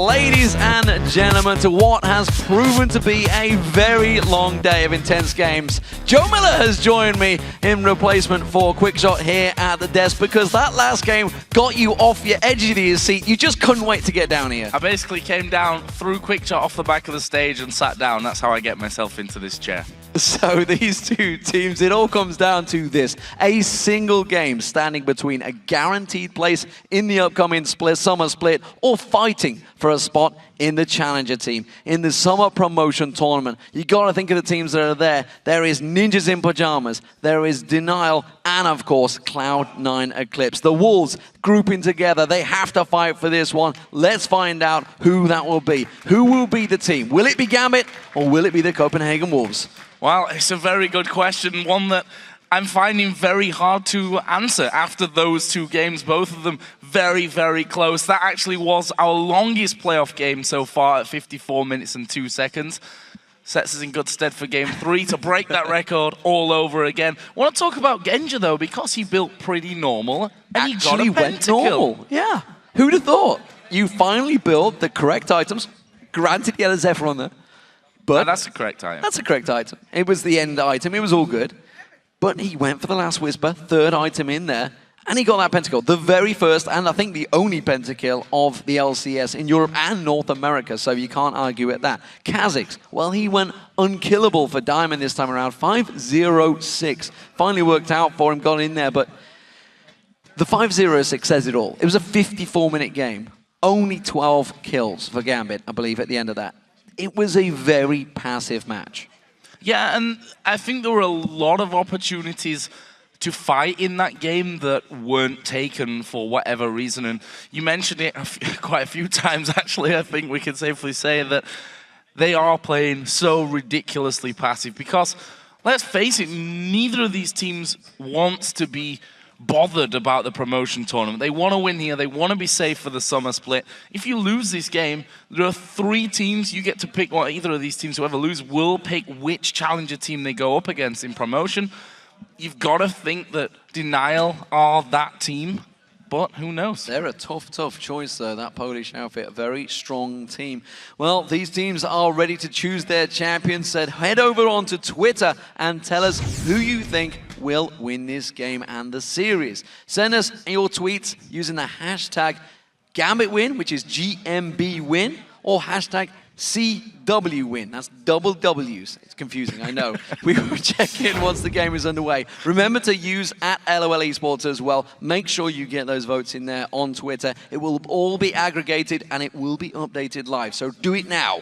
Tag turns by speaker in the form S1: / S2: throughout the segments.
S1: ladies and gentlemen, to what has proven to be a very long day of intense games. Joe Miller has joined me in replacement for Quickshot here at the desk because that last game got you off your edge of your seat. You just couldn't wait to get down here.
S2: I basically came down, threw Quickshot off the back of the stage and sat down. That's how I get myself into this chair.
S1: So these two teams, it all comes down to this. A single game standing between a guaranteed place in the upcoming summer split or fighting for a spot in the challenger team. In the summer promotion tournament, you got to think of the teams that are there. There is Ninjas in Pajamas, there is Denial, and of course, Cloud9 Eclipse. The Wolves grouping together, they have to fight for this one. Let's find out who that will be. Who will be the team? Will it be Gambit or will it be the Copenhagen Wolves?
S2: Well, it's a very good question, one that I'm finding very hard to answer after those two games, both of them very, very close. That actually was our longest playoff game so far at 54 minutes and 2 seconds. Sets us in good stead for game 3 to break that record all over again. I want to talk about Genja though, because he built pretty normal and
S1: Actually
S2: he got a
S1: went normal. Yeah, who'd have thought? You finally built the correct items. Granted, he had a Zephyr on there. But
S2: that's the correct item.
S1: That's the correct item. It was the end item. It was all good. But he went for the last Whisper, third item in there, and he got that pentakill. The very first, and I think the only pentakill of the LCS in Europe and North America, so you can't argue at that. Kha'Zix, well, he went unkillable for Diamond this time around. 5-0-6. Finally worked out for him, got in there, but the 5-0-6 says it all. It was a 54-minute game. Only 12 kills for Gambit, I believe, at the end of that. It was a very passive match.
S2: Yeah, and I think there were a lot of opportunities to fight in that game that weren't taken for whatever reason. And you mentioned it quite a few times, actually. I think we can safely say that they are playing so ridiculously passive because, let's face it, neither of these teams wants to be bothered about the promotion tournament. They want to win here. They want to be safe for the summer split. If you lose this game, there are 3 teams you get to pick. Well, either of these teams, whoever lose, will pick which challenger team they go up against in promotion. You've got to think that Denial are that team, but who knows?
S1: They're a tough, tough choice, though, that Polish outfit. A very strong team. Well, these teams are ready to choose their champions. So head over onto Twitter and tell us who you think will win this game and the series. Send us your tweets using the hashtag GambitWin, which is GMBWin, or hashtag CWWin. That's double W's. It's confusing, I know. We will check in once the game is underway. Remember to use @LOL Esports as well. Make sure you get those votes in there on Twitter. It will all be aggregated and it will be updated live. So do it now.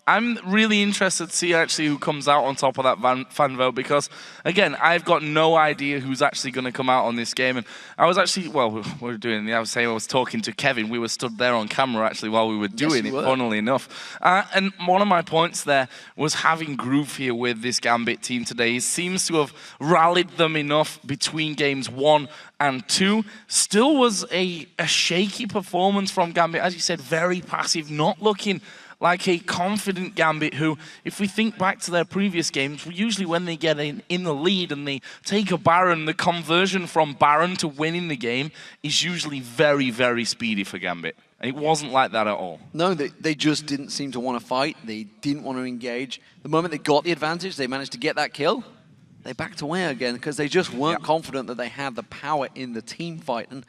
S2: I'm really interested to see actually who comes out on top of that fan vote because, again, I've got no idea who's actually going to come out on this game. And I was actually, well, we were doing, I was talking to Kevin. We were stood there on camera actually while we were doing it, funnily enough. And one of my points there was having groove here with this Gambit team today. He seems to have rallied them enough between games 1 and 2. Still was a shaky performance from Gambit. As you said, very passive, not looking like a confident Gambit who, if we think back to their previous games, usually when they get in the lead and they take a Baron, the conversion from Baron to winning the game is usually very, very speedy for Gambit. And it wasn't like that at all.
S1: No, they just didn't seem to want to fight. They didn't want to engage. The moment they got the advantage, they managed to get that kill. They backed away again because they just weren't confident that they had the power in the team fight. And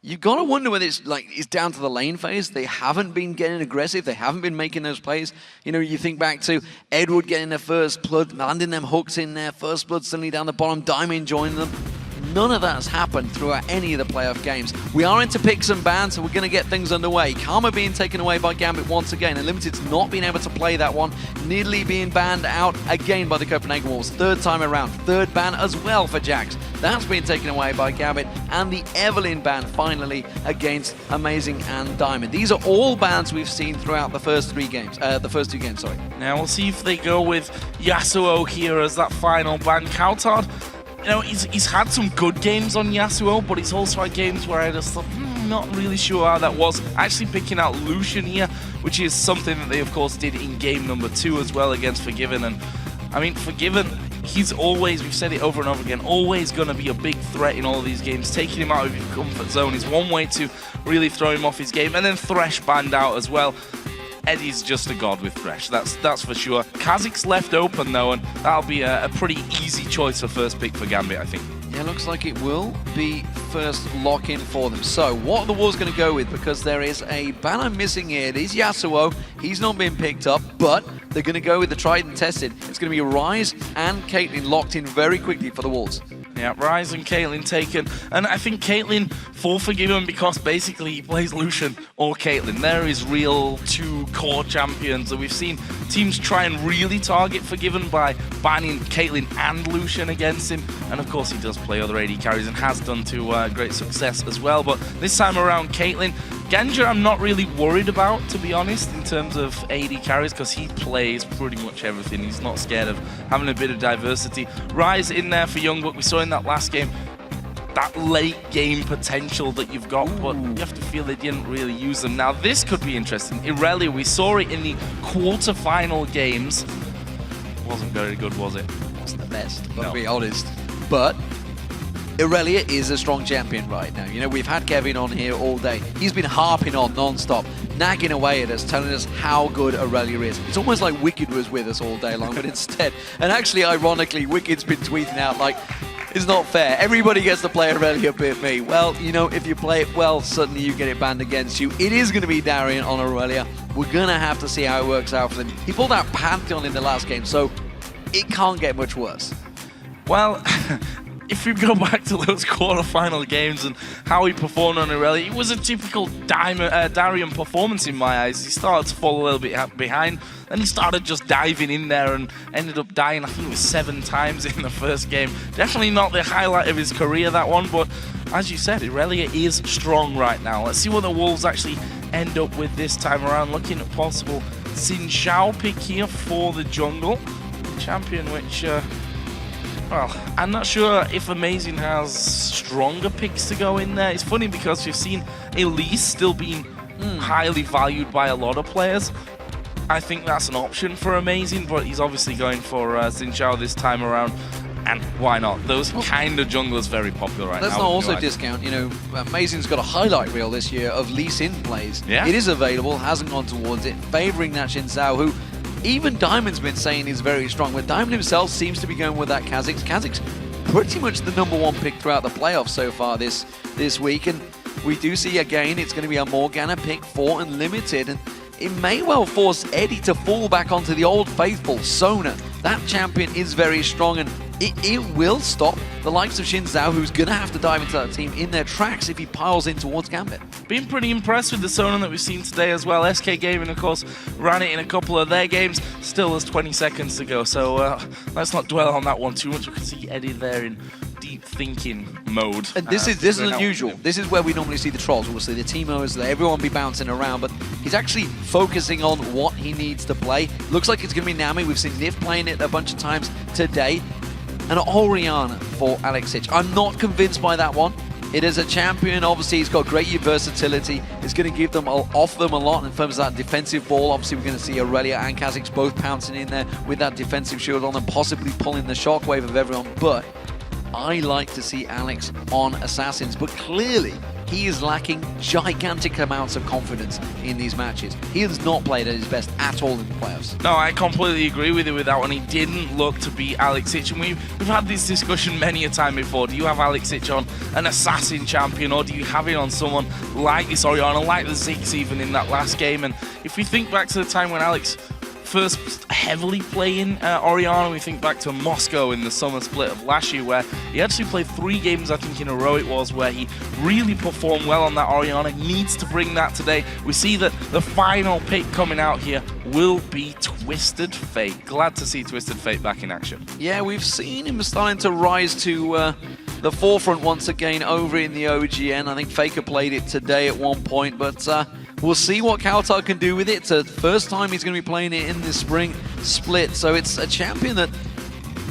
S1: you've got to wonder whether it's down to the lane phase. They haven't been getting aggressive. They haven't been making those plays. You know, you think back to Eduard getting their first blood, landing them hooks in there, first blood suddenly down the bottom, Diamond joining them. None of that has happened throughout any of the playoff games. We are into picks and bans, so we're going to get things underway. Karma being taken away by Gambit once again, and Limited's not being able to play that one. Nidalee being banned out again by the Copenhagen Wolves. Third time around, third ban as well for Jax. That's been taken away by Gambit, and the Evelyn ban finally against Amazing and Diamond. These are all bans we've seen throughout the first 3 games, the first 2 games, sorry.
S2: Now we'll see if they go with Yasuo here as that final ban. cowTard, you know, he's had some good games on Yasuo, but he's also had games where I just thought, not really sure how that was. Actually picking out Lucian here, which is something that they, of course, did in game number 2 as well against Forgiven. And I mean, Forgiven, he's always, we've said it over and over again, always going to be a big threat in all of these games. Taking him out of his comfort zone is one way to really throw him off his game. And then Thresh banned out as well. Eddie's just a god with Thresh, that's for sure. Kha'Zix left open though, and that'll be a pretty easy choice for first pick for Gambit, I think.
S1: Yeah, looks like it will be first lock-in for them. So, what are the Wolves going to go with? Because there is a banner missing here. It is Yasuo. He's not been picked up, but they're going to go with the tried and tested. It's going to be Ryze and Caitlyn locked in very quickly for the Wolves.
S2: Yeah, Ryze and Caitlyn taken. And I think Caitlyn full forgiven because basically he plays Lucian or Caitlyn. There is real two core champions that we've seen teams try and really target Forgiven by banning Caitlyn and Lucian against him. And of course he does play other AD carries and has done to great success as well. But this time around Caitlyn, Genja I'm not really worried about, to be honest, in terms of AD carries, because he plays pretty much everything. He's not scared of having a bit of diversity. Ryze in there for YoungBuck. We saw in that last game that late game potential that you've got, but you have to feel they didn't really use them. Now this could be interesting. Irelia, we saw it in the quarter-final games. Wasn't very good, was it?
S1: Wasn't the best, to be honest. But Irelia is a strong champion right now. You know, we've had Kevin on here all day. He's been harping on non-stop, nagging away at us, telling us how good Irelia is. It's almost like Wicked was with us all day long, but instead, and actually, ironically, Wicked's been tweeting out like, it's not fair. Everybody gets to play Irelia but me. Well, you know, if you play it well, suddenly you get it banned against you. It is going to be Darien on Irelia. We're going to have to see how it works out for them. He pulled out Pantheon in the last game, so it can't get much worse.
S2: Well, if we go back to those quarter-final games and how he performed on Irelia, it was a typical Darien performance in my eyes. He started to fall a little bit behind, and he started just diving in there and ended up dying, I think it was 7 times in the first game. Definitely not the highlight of his career, that one, but as you said, Irelia is strong right now. Let's see what the Wolves actually end up with this time around. Looking at possible Zhao pick here for the jungle. Champion which... well, I'm not sure if Amazing has stronger picks to go in there. It's funny because we've seen Elise still being highly valued by a lot of players. I think that's an option for Amazing, but he's obviously going for Zhao this time around. And why not? Those kind of junglers very popular right now.
S1: Let's not also discount, you know, Amazing's got a highlight reel this year of Lee Sin plays.
S2: Yeah.
S1: It is available, hasn't gone towards it, favouring that Zhao, who even Diamond's been saying he's very strong, but Diamond himself seems to be going with that Kha'Zix. Kha'Zix, pretty much the #1 pick throughout the playoffs so far this week, and we do see again it's going to be a Morgana pick for Unlimited, and it may well force Eddie to fall back onto the old faithful Sona. That champion is very strong, and it will stop the likes of Zhao, who's going to have to dive into that team in their tracks if he piles in towards Gambit.
S2: Been pretty impressed with the Sona that we've seen today as well. SK Gaming, of course, ran it in a couple of their games. Still has 20 seconds to go, so let's not dwell on that one too much. We can see Eddie there in deep thinking mode.
S1: And this is unusual. This is where we normally see the trolls. We'll see the Teemos there, everyone be bouncing around, but he's actually focusing on what he needs to play. Looks like it's going to be Nami. We've seen Nif playing it a bunch of times today. And Orianna for Aleksei. I'm not convinced by that one. It is a champion, obviously he's got great versatility. It's going to give them off them a lot in terms of that defensive ball. Obviously we're going to see Irelia and Kha'Zix both pouncing in there with that defensive shield on and possibly pulling the shockwave of everyone. But I like to see Alex on Assassins, but clearly he is lacking gigantic amounts of confidence in these matches. He has not played at his best at all in the playoffs.
S2: No, I completely agree with you with that one. He didn't look to be Aleksei, and we've had this discussion many a time before. Do you have Aleksei on an assassin champion, or do you have it on someone like this Orianna, like the Ziggs even in that last game? And if we think back to the time when Alex first heavily playing Orianna, we think back to Moscow in the summer split of last year, where he actually played 3 games, I think in a row it was, where he really performed well on that Orianna. Needs to bring that today. We see that the final pick coming out here will be Twisted Fate. Glad to see Twisted Fate back in action.
S1: Yeah, we've seen him starting to rise to the forefront once again over in the OGN. I think Faker played it today at one point, but we'll see what cowTard can do with it. It's the first time he's going to be playing it in this spring split, so it's a champion that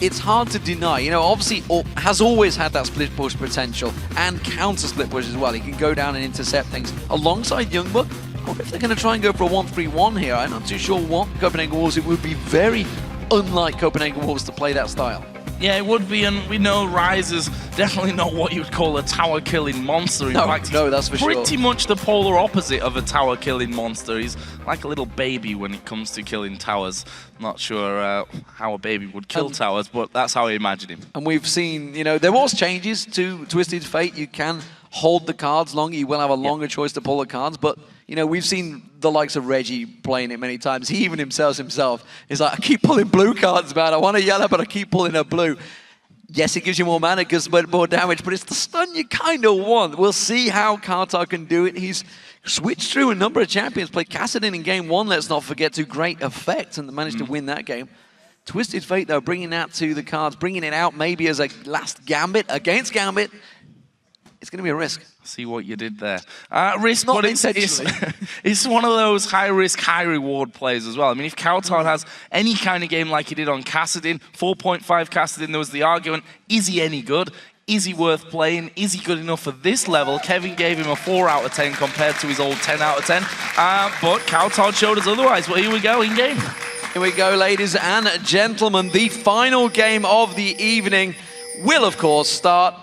S1: it's hard to deny. You know, obviously has always had that split push potential and counter split push as well. He can go down and intercept things alongside YoungBuck. I wonder if they're going to try and go for a 1-3-1 here. I'm not too sure what Copenhagen Wolves. It would be very unlike Copenhagen Wolves to play that style.
S2: Yeah, it would be, and we know Ryze is definitely not what you would call a tower-killing monster. In fact,
S1: no, that's for sure.
S2: Pretty much the polar opposite of a tower-killing monster. He's like a little baby when it comes to killing towers. Not sure how a baby would kill towers, but that's how I imagine him.
S1: And we've seen, you know, there was changes to Twisted Fate. You can hold the cards longer. You will have a longer choice to pull the cards, but you know, we've seen the likes of Reggie playing it many times. He even himself is like, I keep pulling blue cards, man. I want to yellow, but I keep pulling a blue. Yes, it gives you more mana, gives more damage, but it's the stun you kind of want. We'll see how cowTard can do it. He's switched through a number of champions, played Kassadin in game 1, let's not forget, to great effect, and managed to win that game. Twisted Fate, though, bringing that to the cards, bringing it out maybe as a last Gambit against Gambit. It's going to be a risk.
S2: See what you did there. Risk,
S1: not
S2: but it's one of those high-risk, high-reward plays as well. I mean, if cowTard has any kind of game like he did on Kassadin, 4.5 Kassadin, there was the argument, is he any good? Is he worth playing? Is he good enough for this level? Kevin gave him a 4 out of 10 compared to his old 10 out of 10. But cowTard showed us otherwise. Well, here we go, in-game.
S1: Here we go, ladies and gentlemen. The final game of the evening will, of course, start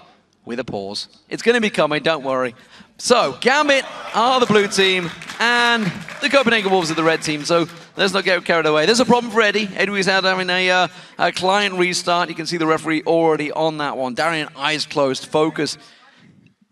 S1: with a pause. It's going to be coming, don't worry. So, Gambit are the blue team, and the Copenhagen Wolves are the red team, so let's not get carried away. There's a problem for Eddie. Eddie is out having a client restart. You can see the referee already on that one. Darien, eyes closed, focus.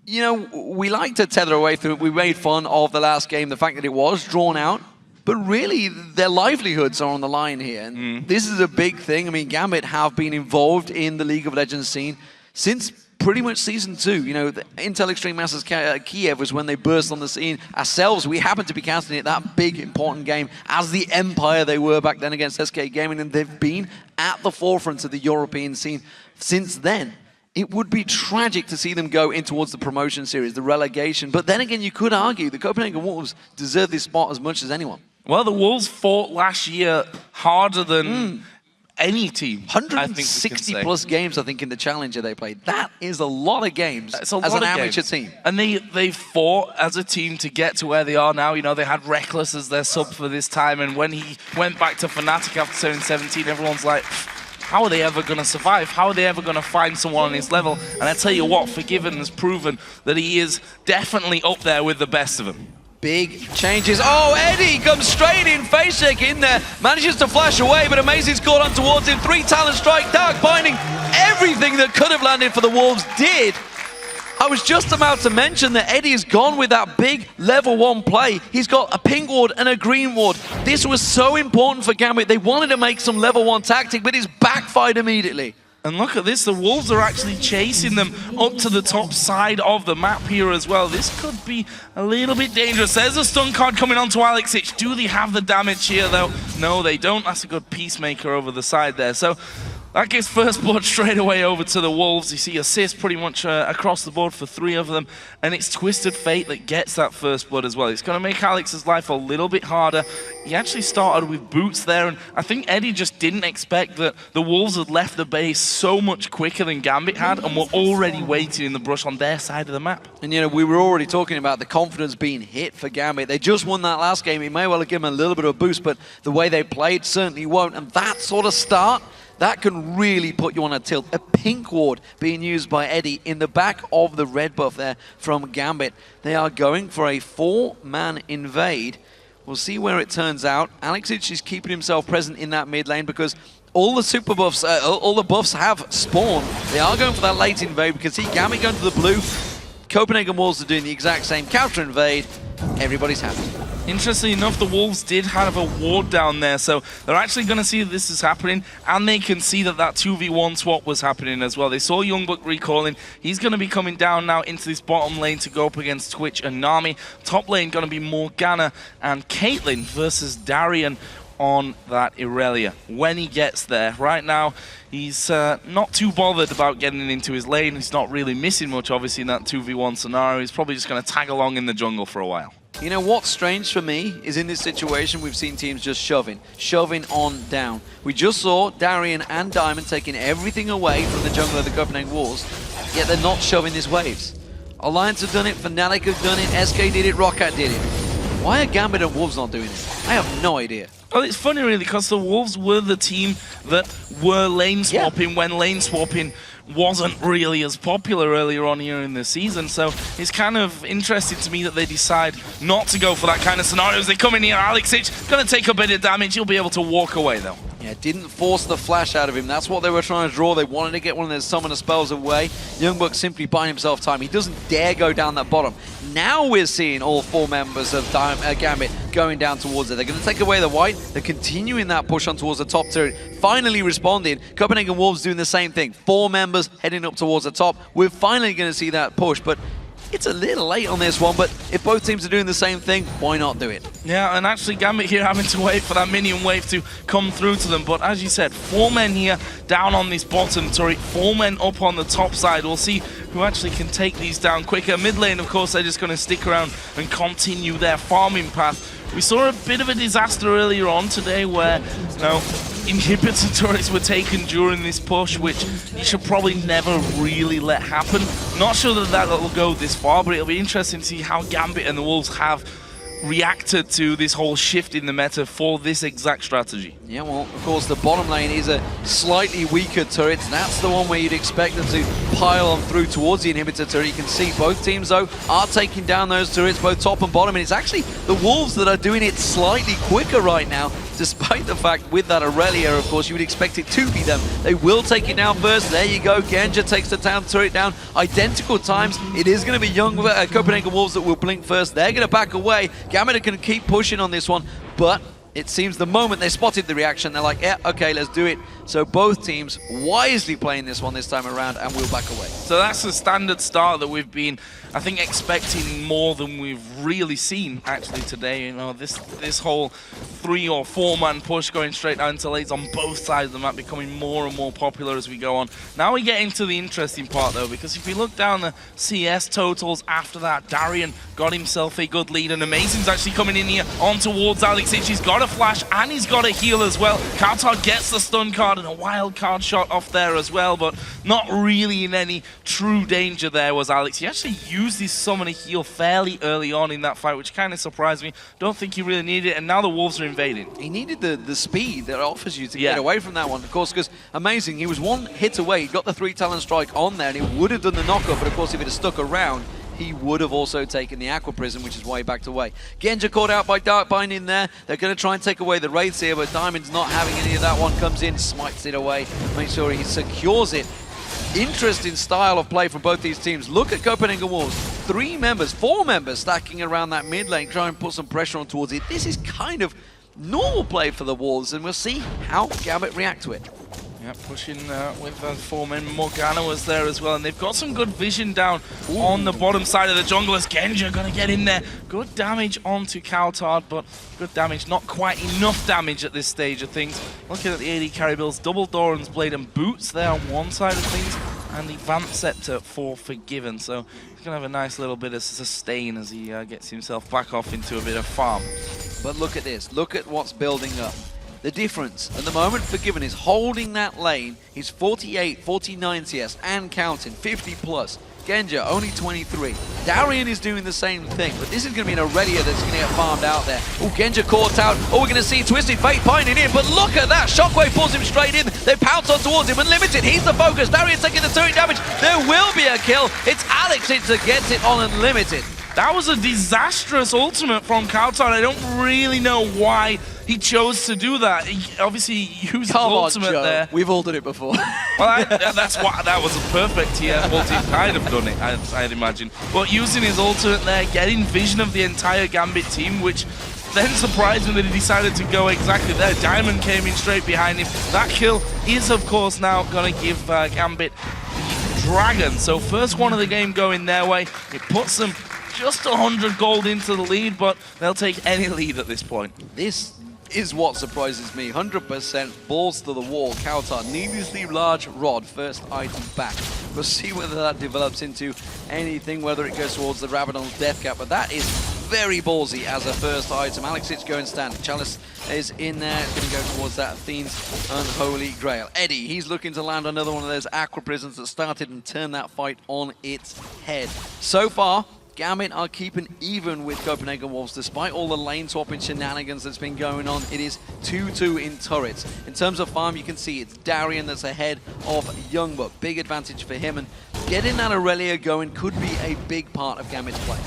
S1: You know, we like to tether away through it. We made fun of the last game, the fact that it was drawn out, but really, their livelihoods are on the line here, and this is a big thing. I mean, Gambit have been involved in the League of Legends scene since pretty much Season 2. You know, the Intel Extreme Masters Kiev was when they burst on the scene. Ourselves, we happened to be casting it, that big, important game, as the empire they were back then against SK Gaming, and they've been at the forefront of the European scene since then. It would be tragic to see them go in towards the promotion series, the relegation. But then again, you could argue the Copenhagen Wolves deserve this spot as much as anyone.
S2: Well, the Wolves fought last year harder than any team.
S1: 160 plus games, I think, in the Challenger they played. That is a lot of games as an amateur team.
S2: And they fought as a team to get to where they are now. You know, they had Reckless as their sub for this time, and when he went back to Fnatic after 7-17, everyone's like, how are they ever going to survive? How are they ever going to find someone on his level? And I tell you what, Forgiven has proven that he is definitely up there with the best of them.
S1: Big changes. Oh, Eddie comes straight in, face check in there, manages to flash away, but Amazing's caught on towards him. 3 talent strike, Dark binding. Everything that could have landed for the Wolves did. I was just about to mention that Eddie has gone with that big level 1 play. He's got a pink ward and a green ward. This was so important for Gambit. They wanted to make some level 1 tactic, but it's backfired immediately.
S2: And look at this, the Wolves are actually chasing them up to the top side of the map here as well. This could be a little bit dangerous. There's a stun card coming onto Aleksei. Do they have the damage here though? No, they don't. That's a good Peacemaker over the side there. So that gives first blood straight away over to the Wolves. You see assists pretty much across the board for 3 of them. And it's Twisted Fate that gets that first blood as well. It's going to make Alex's life a little bit harder. He actually started with boots there, and I think Eddie just didn't expect that the Wolves had left the base so much quicker than Gambit had, and were already waiting in the brush on their side of the map.
S1: And you know, we were already talking about the confidence being hit for Gambit. They just won that last game. It may well have given them a little bit of a boost, but the way they played certainly won't. And that sort of start, that can really put you on a tilt. A pink ward being used by Eddie in the back of the red buff there from Gambit. They are going for a 4-man invade. We'll see where it turns out. Aleksei is keeping himself present in that mid lane because all the super buffs, all the buffs have spawned. They are going for that late invade. We can see Gambit going to the blue. Copenhagen Wolves are doing the exact same. Counter invade. Everybody's happy.
S2: Interestingly enough, the Wolves did have a ward down there, so they're actually going to see that this is happening, and they can see that that 2v1 swap was happening as well. They saw YoungBuck recalling. He's going to be coming down now into this bottom lane to go up against Twitch and Nami. Top lane going to be Morgana and Caitlyn versus Darien on that Irelia when he gets there. Right now, he's not too bothered about getting into his lane. He's not really missing much, obviously, in that 2v1 scenario. He's probably just going to tag along in the jungle for a while.
S1: You know what's strange for me is in this situation we've seen teams just shoving on down. We just saw Darien and Diamond taking everything away from the jungle of the Copenhagen Wolves, yet they're not shoving these waves. Alliance have done it, Fnatic have done it, SK did it, Roccat did it. Why are Gambit and Wolves not doing it? I have no idea.
S2: Well, it's funny really because the Wolves were the team that were lane swapping when lane swapping wasn't really as popular earlier on here in the season. So it's kind of interesting to me that they decide not to go for that kind of scenarios. They come in here, Aleksei going to take a bit of damage. He'll be able to walk away though.
S1: Yeah, didn't force the flash out of him. That's what they were trying to draw. They wanted to get one of those summoner spells away. YoungBuck simply buying himself time. He doesn't dare go down that bottom. Now we're seeing all 4 members of Gambit going down towards it. They're going to take away the white. They're continuing that push on towards the top turret. Finally responding. Copenhagen Wolves doing the same thing. 4 members heading up towards the top. We're finally going to see that push, but it's a little late on this one, but if both teams are doing the same thing, why not do it?
S2: Yeah, and actually Gambit here having to wait for that minion wave to come through to them. But as you said, 4 men here down on this bottom turret, 4 men up on the top side. We'll see who actually can take these down quicker. Mid lane, of course, they're just going to stick around and continue their farming path. We saw a bit of a disaster earlier on today where, inhibitor turrets were taken during this push, which you should probably never really let happen. Not sure that will go this far, but it'll be interesting to see how Gambit and the Wolves have reacted to this whole shift in the meta for this exact strategy.
S1: Yeah, well, of course, the bottom lane is a slightly weaker turret. That's the one where you'd expect them to pile on through towards the inhibitor turret. You can see both teams, though, are taking down those turrets, both top and bottom, and it's actually the Wolves that are doing it slightly quicker right now, despite the fact with that Irelia, of course, you would expect it to be them. They will take it down first. There you go. Genja takes the town turret down. Identical times. It is going to be young Copenhagen Wolves that will blink first. They're going to back away. Gambit are going to keep pushing on this one, but it seems the moment they spotted the reaction, they're like, yeah, okay, let's do it. So both teams wisely playing this one this time around, and we'll back away.
S2: So that's the standard start that we've been, I think, expecting more than we've really seen actually today. You know, this whole 3 or 4 man push going straight down to lanes on both sides of the map, becoming more and more popular as we go on. Now we get into the interesting part though, because if we look down the CS totals after that, Darien got himself a good lead, and Amazing's actually coming in here on towards Aleksei. He's got a flash and he's got a heal as well. cowTard gets the stun card and a wild card shot off there as well, but not really in any true danger there was Alex. He actually used his summoner heal fairly early on in that fight, which kind of surprised me. Don't think he really needed it, and now the Wolves are invading.
S1: He needed the speed that offers you to get away from that one, of course, because Amazing, he was 1 hit away. He got the 3 talent strike on there, and he would have done the knockup, but of course if it had stuck around, he would have also taken the Aqua Prism, which is why he backed away. Genja caught out by Darkbind in there. They're going to try and take away the Wraiths here, but Diamond's not having any of that one. Comes in, smites it away, makes sure he secures it. Interesting style of play from both these teams. Look at Copenhagen Wolves. 4 members stacking around that mid lane, trying to put some pressure on towards it. This is kind of normal play for the Wolves, and we'll see how Gambit react to it.
S2: Yeah, pushing with 4 men. Morgana was there as well, and they've got some good vision down on the bottom side of the jungle as Genja going to get in there. Good damage onto cowTard, but good damage, not quite enough damage at this stage of things. Looking at the AD carry builds, double Doran's Blade and Boots there on one side of things, and the Vamp Scepter for Forgiven. So he's going to have a nice little bit of sustain as he gets himself back off into a bit of farm.
S1: But look at this. Look at what's building up. The difference at the moment, Forgiven is holding that lane. He's 48, 49 CS and counting, 50 plus. Genja only 23. Darien is doing the same thing, but this is going to be an Irelia that's going to get farmed out there. Oh, Genja caught out. Oh, we're going to see Twisted Fate pining in, but look at that. Shockwave pulls him straight in. They pounce on towards him, Unlimited. He's the focus. Darien taking the turret damage. There will be a kill. It's Aleksei that gets it on Unlimited.
S2: That was a disastrous ultimate from cowTard. I don't really know why he chose to do that. He obviously used his ultimate there.
S1: We've all done it before.
S2: Well, that was a perfect ulti. I'd have done it, I'd imagine. But using his ultimate there, getting vision of the entire Gambit team, which then surprised me that he decided to go exactly there. Diamond came in straight behind him. That kill is, of course, now going to give Gambit the Dragon. So first one of the game going their way. It puts them just 100 gold into the lead, but they'll take any lead at this point.
S1: This is what surprises me. 100% balls to the wall. cowTard, needlessly large rod, first item back. We'll see whether that develops into anything, whether it goes towards the Rabadon's death cap, but that is very ballsy as a first item. Aleksei going stand. Chalice is in there. It's going to go towards that Athene's Unholy Grail. Eddie, he's looking to land another one of those Aqua Prisms that started and turned that fight on its head. So far, Gambit are keeping even with Copenhagen Wolves despite all the lane swapping shenanigans that's been going on. It is 2-2 in turrets. In terms of farm, you can see it's Darien that's ahead of YoungBuck. Big advantage for him, and getting that Irelia going could be a big part of Gambit's play.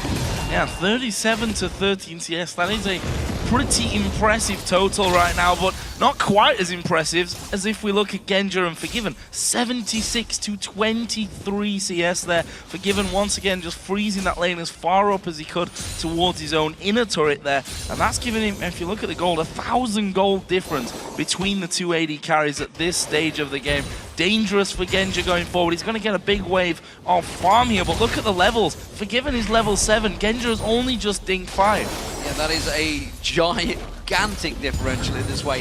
S2: Yeah, 37 to 13 CS. That is a pretty impressive total right now, but not quite as impressive as if we look at Genja and Forgiven. 76 to 23 CS there. Forgiven once again just freezing that lane as far up as he could towards his own inner turret there. And that's giving him, if you look at the gold, 1,000 gold difference between the two AD carries at this stage of the game. Dangerous for Genja going forward. He's going to get a big wave of farm here, but look at the levels. Forgiven is level 7. Genja has only just dinged 5.
S1: Yeah, that is a gigantic differential in this way.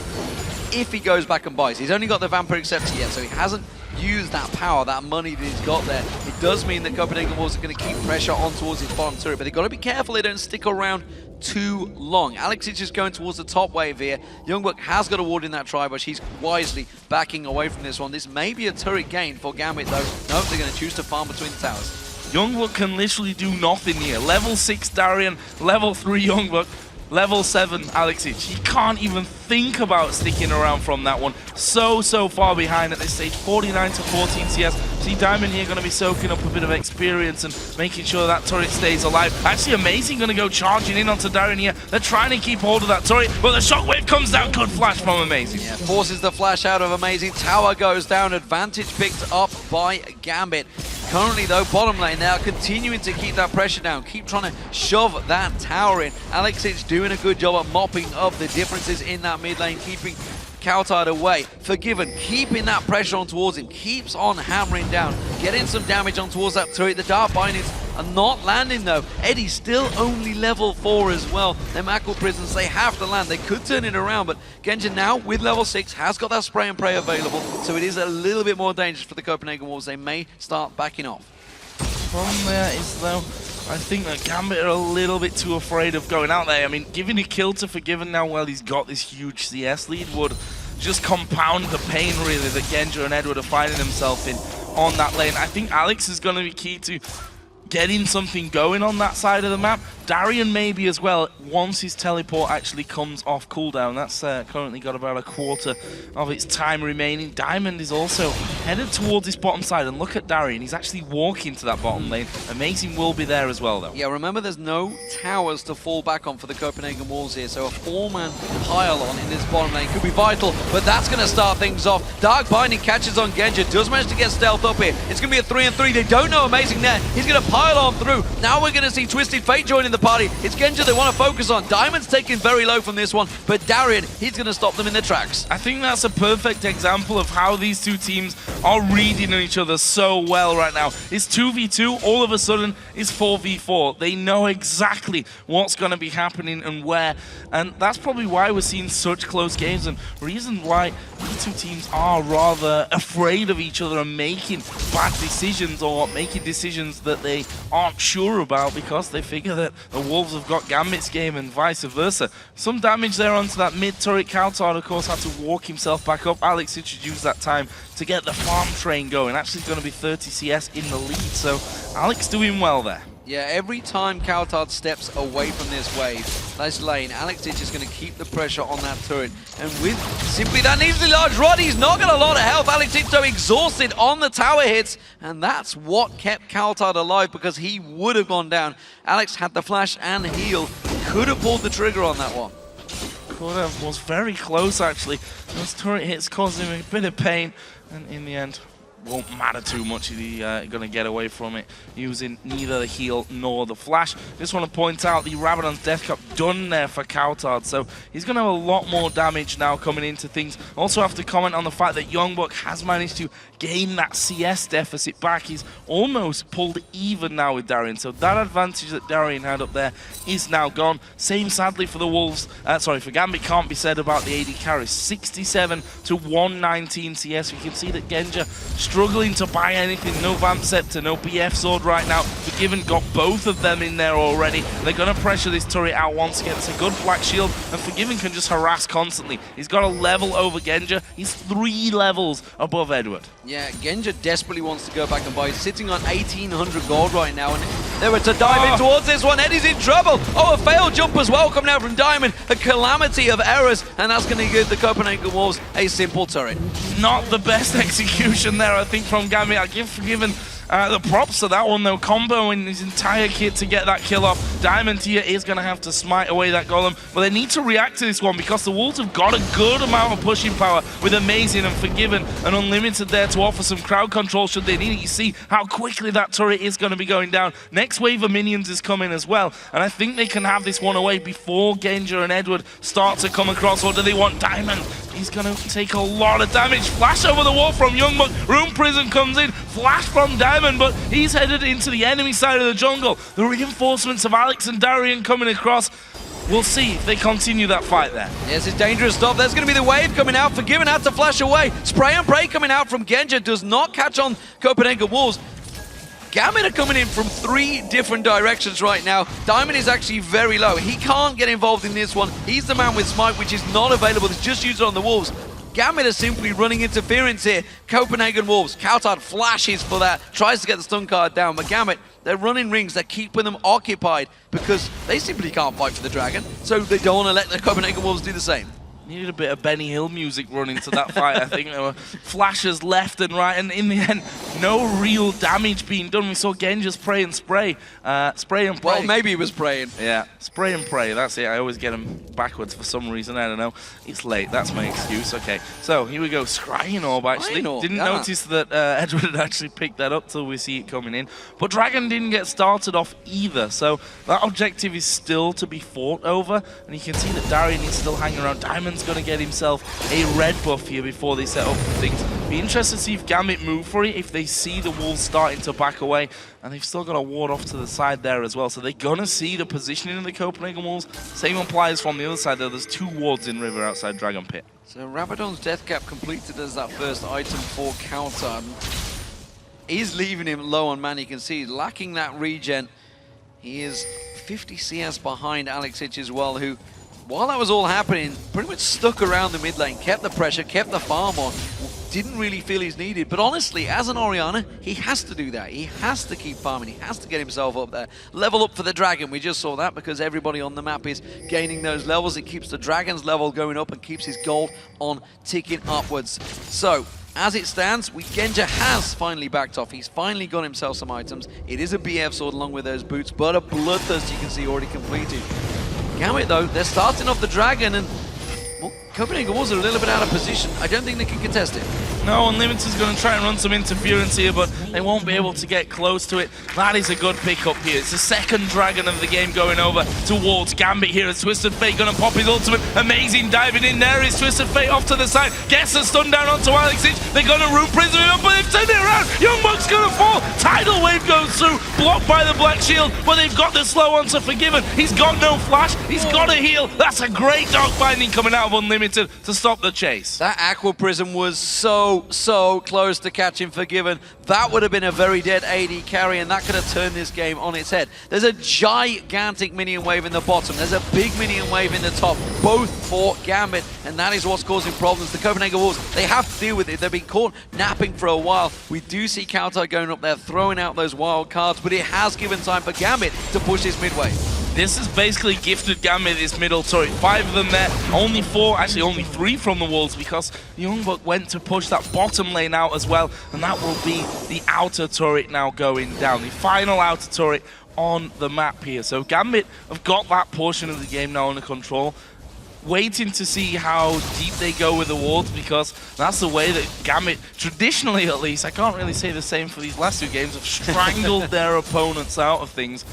S1: If he goes back and buys, he's only got the Vampire Scepter yet, so he hasn't used that power, that money that he's got there. It does mean that Copenhagen Wolves are going to keep pressure on towards his bottom turret, but they've got to be careful they don't stick around too long. Aleksei is just going towards the top wave here. YoungBuck has got a ward in that tri-bush. He's wisely backing away from this one. This may be a turret gain for Gambit though. No, they're going to choose to farm between the towers.
S2: YoungBuck can literally do nothing here. Level 6 Darien, level 3 YoungBuck, level 7 Aleksei. He can't even think about sticking around from that one. So far behind at this stage. 49 to 14 CS. See Diamond here going to be soaking up a bit of experience and making sure that turret stays alive. Actually, Amazing going to go charging in onto Darien here. They're trying to keep hold of that turret, but the shockwave comes down. Good flash from Amazing.
S1: Yeah, forces the flash out of Amazing. Tower goes down. Advantage picked up by Gambit. Currently though, bottom lane now continuing to keep that pressure down, keep trying to shove that tower in. Aleksei's doing a good job at mopping up the differences in that mid lane, keeping cowTard away. Forgiven, keeping that pressure on towards him, keeps on hammering down, getting some damage on towards that turret. The Dark Bindings are not landing though. Eddie's still only level 4 as well. Them Aqua Prisons, they have to land. They could turn it around, but Genja now with level 6 has got that spray and pray available, so it is a little bit more dangerous for the Copenhagen Wolves. They may start backing off.
S2: From there is though, I think that Gambit are a little bit too afraid of going out there. I mean, giving a kill to Forgiven now while he's got this huge CS lead would just compound the pain really that Genja and Eduard are finding themselves in on that lane. I think Alex is going to be key to getting something going on that side of the map. Darien maybe as well, once his teleport actually comes off cooldown. That's currently got about a quarter of its time remaining. Diamond is also headed towards this bottom side, and look at Darien, he's actually walking to that bottom lane. Amazing will be there as well though.
S1: Yeah, remember there's no towers to fall back on for the Copenhagen Wolves here, so a 4-man pile-on in this bottom lane could be vital, but that's going to start things off. Dark Binding catches on Genja, does manage to get stealth up here. It's going to be a 3-on-3, they don't know Amazing there. He's going to pile on through. Now we're going to see Twisted Fate joining the party. It's Genja they want to focus on. Diamond's taking very low from this one, but Darien, he's going to stop them in their tracks.
S2: I think that's a perfect example of how these two teams are reading each other so well right now. It's 2v2, all of a sudden it's 4v4. They know exactly what's going to be happening and where, and that's probably why we're seeing such close games, and reason why these two teams are rather afraid of each other and making bad decisions or making decisions that they aren't sure about because they figure that the Wolves have got Gambit's game and vice versa. Some damage there onto that mid turret. cowTard of course had to walk himself back up. Alex used that time to get the farm train going. Actually going to be 30 CS in the lead, so Alex doing well there.
S1: Yeah, every time cowTard steps away from this wave, this lane, Aleksei is just going to keep the pressure on that turret. And with simply that needlessly large rod, he's not got a lot of health. Aleksei so exhausted on the tower hits, and that's what kept cowTard alive because he would have gone down. Alex had the flash and heal, could have pulled the trigger on that one.
S2: Could have, was very close actually. Those turret hits caused him a bit of pain, and in the end, won't matter too much. He's going to get away from it using neither the heal nor the flash. Just want to point out the Rabadon's Death Cup done there for cowTard, so he's going to have a lot more damage now coming into things. Also have to comment on the fact that YoungBuck has managed to gain that CS deficit back. He's almost pulled even now with Darien, so that advantage that Darien had up there is now gone. Same sadly for the Wolves, for Gambit can't be said about the AD carries. 67 to 119 CS. We can see that Genja struggling to buy anything. No Vamp Scepter, no BF Sword right now. Forgiven got both of them in there already. They're going to pressure this turret out once again. It's a good Black Shield, and Forgiven can just harass constantly. He's got a level over Genja. He's 3 levels above Eduard.
S1: Yeah, Genja desperately wants to go back and buy. He's sitting on 1,800 gold right now, and they were to dive in towards this one. Eddie's in trouble. Oh, a failed jump as well coming out from Diamond. A calamity of errors, and that's going to give the Copenhagen Wolves a simple turret.
S2: Not the best execution there, I think, from Gambit. I give Forgiven the props to that one, though. Comboing his entire kit to get that kill off. Diamond here is going to have to smite away that golem, but they need to react to this one because the Wolves have got a good amount of pushing power with Amazing and Forgiven and Unlimited there to offer some crowd control should they need it. You see how quickly that turret is going to be going down. Next wave of minions is coming as well, and I think they can have this one away before Genja and Eduard start to come across. Or do they want Diamond? He's going to take a lot of damage. Flash over the wall from YoungBuck. Room Prison comes in. Flash from Diamond, but he's headed into the enemy side of the jungle. The reinforcements of Alex and Darien coming across. We'll see if they continue that fight there.
S1: Yes, it's dangerous stuff. There's going to be the wave coming out. Forgiven had to flash away. Spray and pray coming out from Genja. Does not catch on Copenhagen Wolves. Gambit are coming in from 3 different directions right now. Diamond is actually very low. He can't get involved in this one. He's the man with Smite, which is not available. It's just used on the Wolves. Gambit are simply running interference here. Copenhagen Wolves. cowTard flashes for that. Tries to get the stun card down. But Gambit, they're running rings. They're keeping them occupied because they simply can't fight for the dragon. So they don't want to let the Copenhagen Wolves do the same.
S2: Needed a bit of Benny Hill music running to that fight. I think there were flashes left and right, and in the end, no real damage being done. We saw Genja spray and pray.
S1: Well, maybe he was praying.
S2: Yeah, spray and pray, that's it. I always get him backwards for some reason, I don't know. It's late, that's my excuse. Okay, so here we go. Scrying Orb, actually. Didn't notice that Edward had actually picked that up till we see it coming in. But Dragon didn't get started off either, so that objective is still to be fought over, and you can see that Darien is still hanging around. Diamond's going to get himself a red buff here before they set up for things. Be interested to see if Gambit move for it, if they see the Wolves starting to back away, and they've still got a ward off to the side there as well, so they're going to see the positioning of the Copenhagen Wolves. Same applies from the other side though. There's 2 wards in River outside Dragon Pit.
S1: So Rabadon's death cap completed as that first item for cowTard. He's leaving him low on mana. You can see he's lacking that regen. He is 50 CS behind Aleksei as well, who, while that was all happening, pretty much stuck around the mid lane, kept the pressure, kept the farm on, didn't really feel he's needed. But honestly, as an Orianna, he has to do that. He has to keep farming. He has to get himself up there. Level up for the dragon. We just saw that because everybody on the map is gaining those levels. It keeps the dragon's level going up and keeps his gold on ticking upwards. So, as it stands, Genja has finally backed off. He's finally got himself some items. It is a BF sword along with those boots, but a Bloodthirst you can see already completed. Gambit though, they're starting off the dragon, and well, Copenhagen Wolves are a little bit out of position. I don't think they can contest it.
S2: No, Unlimited is going to try and run some interference here, but they won't be able to get close to it. That is a good pickup here. It's the second dragon of the game going over towards Gambit here. It's Twisted Fate going to pop his ultimate. Amazing diving in there is Twisted Fate off to the side. Gets a stun down onto Aleksei. They're going to root Prison up, but they've turned it around. YoungBuck's going to fall. Tidal Wave goes through, blocked by the Black Shield, but they've got the slow onto Forgiven. He's got no flash. He's got a heal. That's a great dog binding coming out of Unlimited to stop the chase.
S1: That Aqua Prism was so close to catching Forgiven. That would have been a very dead AD carry, and that could have turned this game on its head. There's a gigantic minion wave in the bottom. There's a big minion wave in the top, both for Gambit, and that is what's causing problems. The Copenhagen Wolves, they have to deal with it. They've been caught napping for a while. We do see cowTard going up there, throwing out those wild cards, but it has given time for Gambit to push this mid wave.
S2: This has basically gifted Gambit this middle turret. 5 of them there, only 4, actually only 3 from the Wolves because YoungBuck went to push that bottom lane out as well, and that will be the outer turret now going down. The final outer turret on the map here. So Gambit have got that portion of the game now under control. Waiting to see how deep they go with the wards, because that's the way that Gambit, traditionally at least, I can't really say the same for these last 2 games, have strangled their opponents out of things.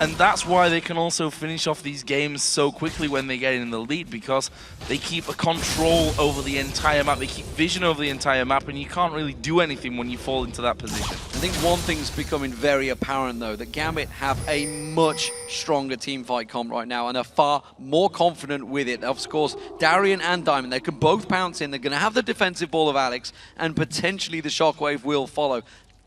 S2: And that's why they can also finish off these games so quickly when they get in the lead, because they keep a control over the entire map, they keep vision over the entire map, and you can't really do anything when you fall into that position.
S1: I think one thing's becoming very apparent though, that Gambit have a much stronger teamfight comp right now and are far more confident with it. Of course, Darien and Diamond, they can both pounce in, they're going to have the defensive ball of Alex, and potentially the shockwave will follow.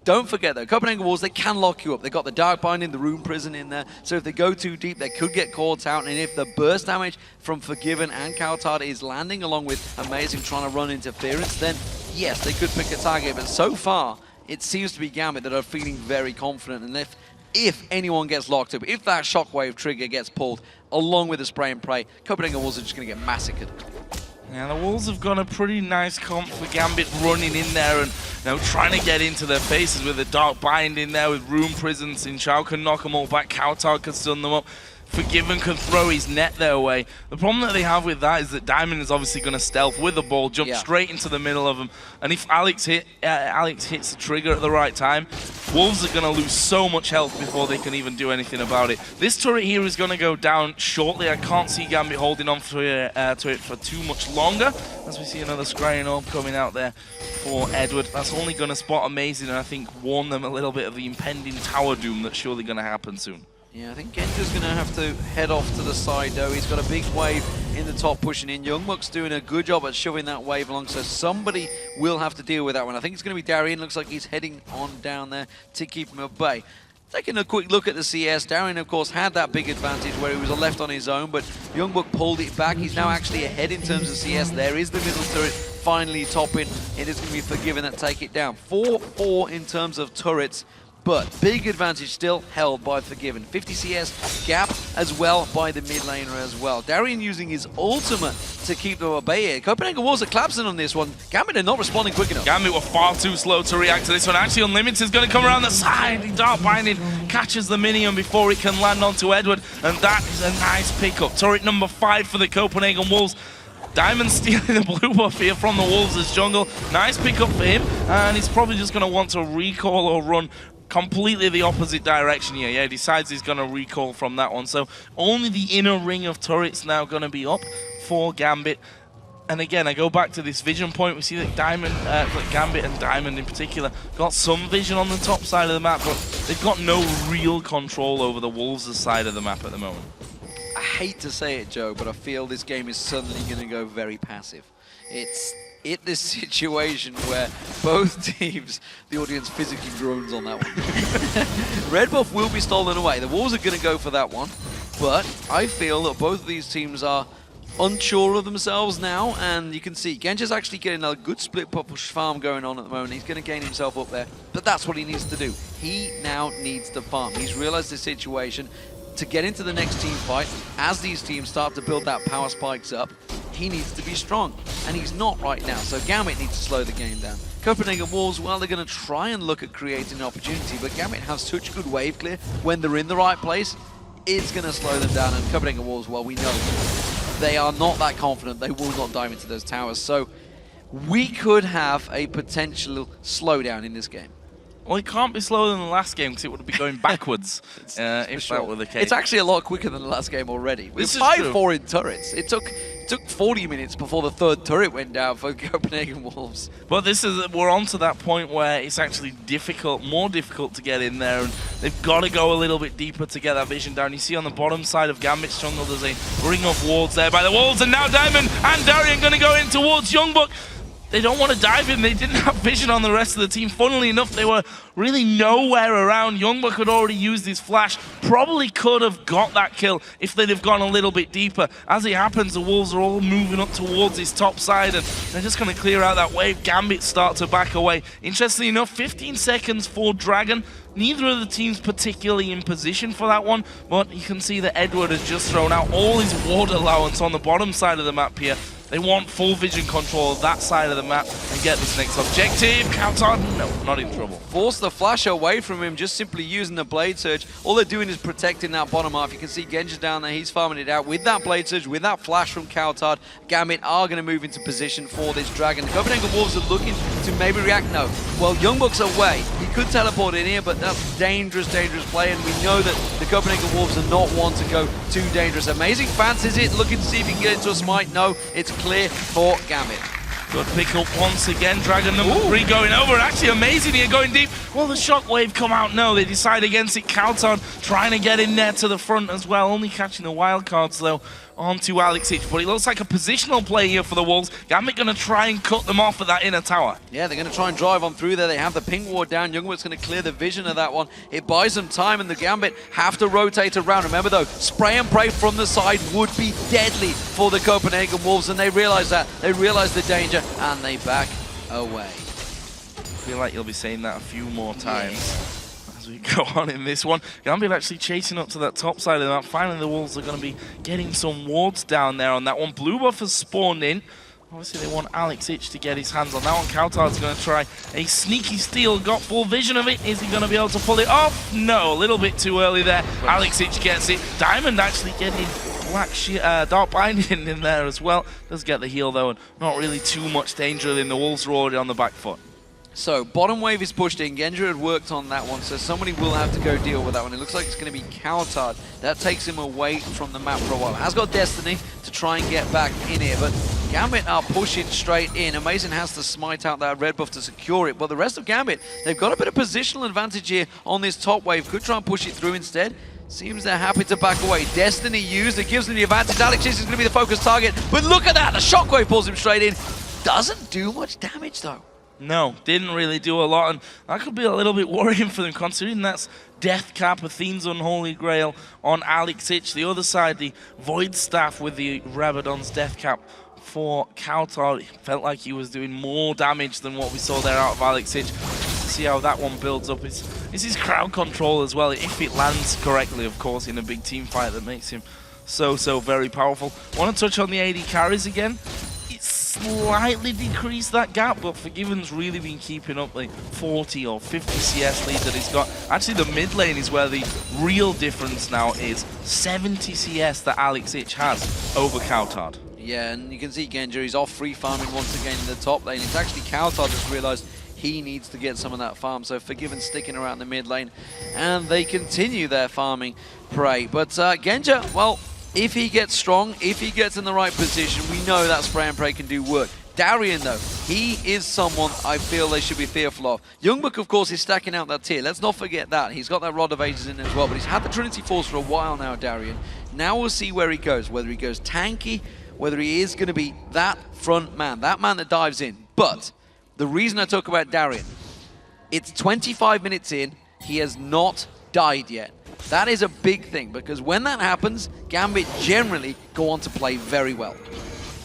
S1: Don't forget though, Copenhagen Wolves, they can lock you up. They've got the Dark Binding, the Rune Prison in there, so if they go too deep, they could get caught out, and if the burst damage from Forgiven and cowTard is landing, along with Amazing trying to run interference, then yes, they could pick a target, but so far, it seems to be Gambit that are feeling very confident, and if anyone gets locked up, if that Shockwave trigger gets pulled, along with the Spray and Pray, Copenhagen Wolves are just going to get massacred.
S2: Yeah, the Wolves have got a pretty nice comp for Gambit running in there and trying to get into their faces with the Dark Bind in there with Rune Prisons. Zhao can knock them all back, cowTard can stun them up. Forgiven can throw his net their way. The problem that they have with that is that Diamond is obviously going to stealth with the ball, jump straight into the middle of them. And if Alex hits the trigger at the right time, Wolves are going to lose so much health before they can even do anything about it. This turret here is going to go down shortly. I can't see Gambit holding on to it for too much longer. As we see another Scrying Orb coming out there for Eduard. That's only going to spot Amazing and I think warn them a little bit of the impending tower doom that's surely going to happen soon.
S1: Yeah, I think Genja's going to have to head off to the side, though. He's got a big wave in the top pushing in. YoungBuck's doing a good job at shoving that wave along, so somebody will have to deal with that one. I think it's going to be Darien. Looks like he's heading on down there to keep him at bay. Taking a quick look at the CS, Darien, of course, had that big advantage where he was left on his own, but YoungBuck pulled it back. He's now actually ahead in terms of CS. There is the middle turret finally topping. It is going to be Forgiven that take it down. 4-4 in terms of turrets. But big advantage still held by Forgiven. 50 CS gap as well by the mid laner as well. Darien using his ultimate to keep them at bay here. Copenhagen Wolves are collapsing on this one. Gambit are not responding quick enough.
S2: Gambit were far too slow to react to this one. Actually, Unlimited is going to come around the side. The Dark Binding catches the minion before it can land onto Eduard. And that is a nice pickup. Turret number 5 for the Copenhagen Wolves. Diamond stealing the blue buff here from the Wolves' jungle. Nice pickup for him. And he's probably just going to want to recall or run completely the opposite direction here. Yeah, he decides he's going to recall from that one. So only the inner ring of turrets now going to be up for Gambit. And again, I go back to this vision point. We see that Gambit and Diamond in particular got some vision on the top side of the map, but they've got no real control over the Wolves' side of the map at the moment.
S1: I hate to say it, Joe, but I feel this game is suddenly going to go very passive. It's this situation where both teams, the audience physically groans on that one. Red buff will be stolen away. The Wolves are going to go for that one, but I feel that both of these teams are unsure of themselves now, and you can see Genja's actually getting a good split push farm going on at the moment. He's going to gain himself up there, but that's what he needs to do. He now needs to farm. He's realized the situation. To get into the next team fight, as these teams start to build that power spikes up, he needs to be strong, and he's not right now, so Gambit needs to slow the game down. Copenhagen Wolves, well, they're going to try and look at creating an opportunity, but Gambit has such good wave clear when they're in the right place, it's going to slow them down, and Copenhagen Wolves, well, we know they are not that confident, they will not dive into those towers, so we could have a potential slowdown in this game.
S2: Well, it can't be slower than the last game because it would be going backwards if that were the case.
S1: It's actually a lot quicker than the last game already. We're 5-4 in turrets. It took 40 minutes before the third turret went down for Copenhagen Wolves.
S2: But we're on to that point where it's actually more difficult to get in there, and they've got to go a little bit deeper to get that vision down. You see on the bottom side of Gambit's jungle, there's a ring of wards there by the Wolves, and now Diamond and Darien going to go in towards YoungBuck. They don't want to dive in. They didn't have vision on the rest of the team. Funnily enough, they were really nowhere around. YoungBuck had already used his flash. Probably could have got that kill if they'd have gone a little bit deeper. As it happens, the Wolves are all moving up towards his top side, and they're just going to clear out that wave. Gambit start to back away. Interestingly enough, 15 seconds for Dragon. Neither of the teams particularly in position for that one, but you can see that Eduard has just thrown out all his ward allowance on the bottom side of the map here. They want full vision control of that side of the map and get this next objective. cowTard, no, not in trouble.
S1: Force the flash away from him, just simply using the Blade Surge. All they're doing is protecting that bottom half. You can see Genja down there, he's farming it out with that Blade Surge, with that flash from cowTard. Gambit are going to move into position for this Dragon. The Copenhagen Wolves are looking to maybe react. No. Well, YoungBuck's away. He could teleport in here, but that's dangerous play, and we know that the Copenhagen Wolves are not one to go too dangerous. Amazing fancies it, looking to see if he can get into a smite. No, it's clear for Gambit.
S2: Good pick up once again. Dragon number 3 going over. Actually amazing here, going deep. Will the shockwave come out? No, they decide against it. cowTard trying to get in there to the front as well. Only catching the wild cards though onto Aleksei, but it looks like a positional play here for the Wolves. Gambit going to try and cut them off at that inner tower.
S1: Yeah, they're going to try and drive on through there. They have the ping ward down. YoungBuck's going to clear the vision of that one. It buys them time, and the Gambit have to rotate around. Remember, though, spray and pray from the side would be deadly for the Copenhagen Wolves, and they realize that. They realize the danger, and they back away.
S2: I feel like you'll be saying that a few more times. Yeah. As we go on in this one, Gambit actually chasing up to that top side of the map. Finally, the Wolves are going to be getting some wards down there on that one. Blue buff has spawned in. Obviously, they want Aleksei to get his hands on that one. cowTard's going to try a sneaky steal. Got full vision of it. Is he going to be able to pull it off? No, a little bit too early there. Aleksei gets it. Diamond actually getting dark binding in there as well. Does get the heal, though, and not really too much danger in the Wolves are already on the back foot.
S1: So, bottom wave is pushed in. Genja had worked on that one, so somebody will have to go deal with that one. It looks like it's going to be cowTard. That takes him away from the map for a while. Has got Destiny to try and get back in here, but Gambit are pushing straight in. Amazing has to smite out that red buff to secure it, but the rest of Gambit, they've got a bit of positional advantage here on this top wave. Could try and push it through instead. Seems they're happy to back away. Destiny used, it gives them the advantage. Aleksei is going to be the focus target, but look at that, the shockwave pulls him straight in. Doesn't do much damage though.
S2: No, didn't really do a lot, and that could be a little bit worrying for them, considering that's Death Cap, Athene's Unholy Grail on Aleksei. The other side, the Void Staff with the Rabadon's Death Cap for cowTard. It felt like he was doing more damage than what we saw there out of Aleksei. See how that one builds up. It's his crowd control as well, if it lands correctly, of course, in a big team fight that makes him so very powerful. Want to touch on the AD carries again. Slightly decreased that gap, but Forgiven's really been keeping up like 40 or 50 CS lead that he's got. Actually, the mid lane is where the real difference now is. 70 CS that Aleksei has over cowTard.
S1: Yeah, and you can see Genja, he's off free farming once again in the top lane. It's actually cowTard that's realized he needs to get some of that farm, so Forgiven sticking around the mid lane, and they continue their farming prey. But Genja, well, if he gets strong, if he gets in the right position, we know that spray and pray can do work. Darien, though, he is someone I feel they should be fearful of. YoungBuck, of course, is stacking out that tier. Let's not forget that. He's got that Rod of Ages in as well, but he's had the Trinity Force for a while now, Darien. Now we'll see where he goes, whether he goes tanky, whether he is going to be that front man, that man that dives in. But the reason I talk about Darien, it's 25 minutes in, he has not died yet. That is a big thing, because when that happens, Gambit generally go on to play very well.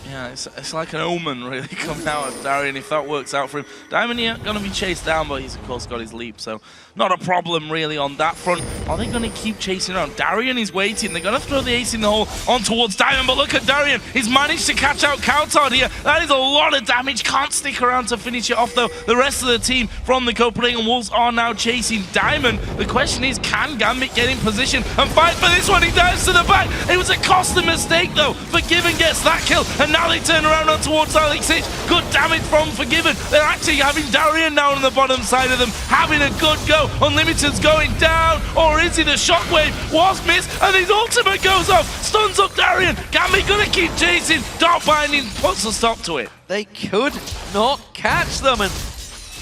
S2: Yeah, it's like an omen really coming out of Darien if that works out for him. Diamond here going to be chased down, but he's of course got his leap, so not a problem really on that front. Are they going to keep chasing around? Darien is waiting. They're going to throw the ace in the hole on towards Diamond, but look at Darien. He's managed to catch out cowTard here. That is a lot of damage. Can't stick around to finish it off though. The rest of the team from the Copenhagen Wolves are now chasing Diamond. The question is, can Gambit get in position and fight for this one? He dives to the back. It was a costly mistake though. Forgiven gets that kill, and now they turn around on towards Aleksei. Good damage from Forgiven. They're actually having Darien down on the bottom side of them, having a good go. Unlimited's going down, or is it a shockwave? Was missed, and his ultimate goes off. Stuns up Darien. Gambit gonna keep chasing. Dark binding puts a stop to it.
S1: They could not catch them, and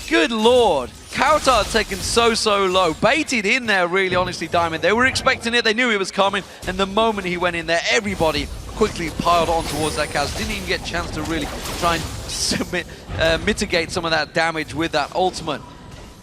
S1: good lord. cowTard taken so low. Baited in there, really, honestly, Diamond. They were expecting it. They knew he was coming, and the moment he went in there, everybody quickly piled on towards that Kha'Zix. Didn't even get a chance to really try and mitigate some of that damage with that ultimate.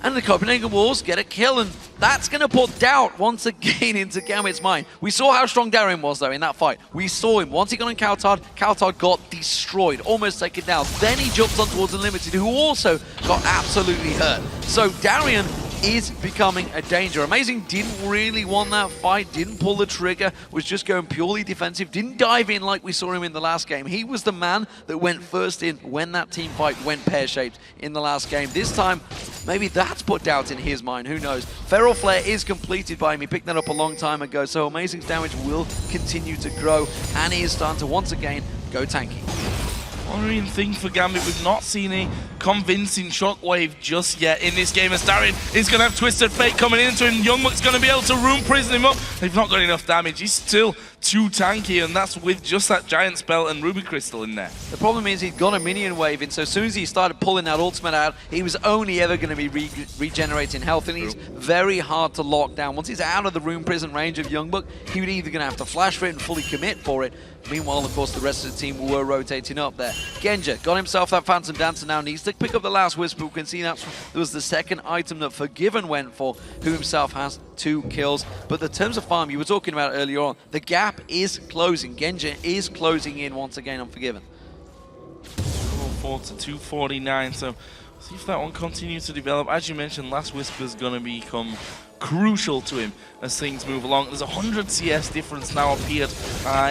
S1: And the Copenhagen Wolves get a kill, and that's going to put doubt once again into Gambit's mind. We saw how strong Darien was, though, in that fight. We saw him. Once he got on cowTard got destroyed, almost taken down. Then he jumped on towards Unlimited, who also got absolutely hurt. So Darien is becoming a danger. Amazing didn't really want that fight, didn't pull the trigger, was just going purely defensive, didn't dive in like we saw him in the last game. He was the man that went first in when that team fight went pear-shaped in the last game. This time, maybe that's put doubt in his mind, who knows. Feral Flare is completed by him, he picked that up a long time ago, so Amazing's damage will continue to grow, and he is starting to once again go tanky.
S2: Worrying thing for Gambit, we've not seen a convincing shockwave just yet in this game as Darien is going to have Twisted Fate coming into him. YoungBuck's going to be able to room prison him up. They've not got enough damage. He's still too tanky, and that's with just that Giant Spell and Ruby Crystal in there.
S1: The problem is he's got a minion wave in, so as soon as he started pulling that ultimate out, he was only ever going to be regenerating health, and he's very hard to lock down. Once he's out of the room prison range of YoungBuck, he would either going to have to flash for it and fully commit for it. Meanwhile, of course, the rest of the team were rotating up there. Genja got himself that Phantom Dancer now, needs to pick up the last Whisper. We can see that was the second item that Forgiven went for, who himself has 2 kills. But the terms of farm you were talking about earlier on, the gap is closing. Genja is closing in once again on Forgiven.
S2: 4 to 249, so see if that one continues to develop. As you mentioned, last Whisper is going to become crucial to him as things move along. There's 100 CS difference now appeared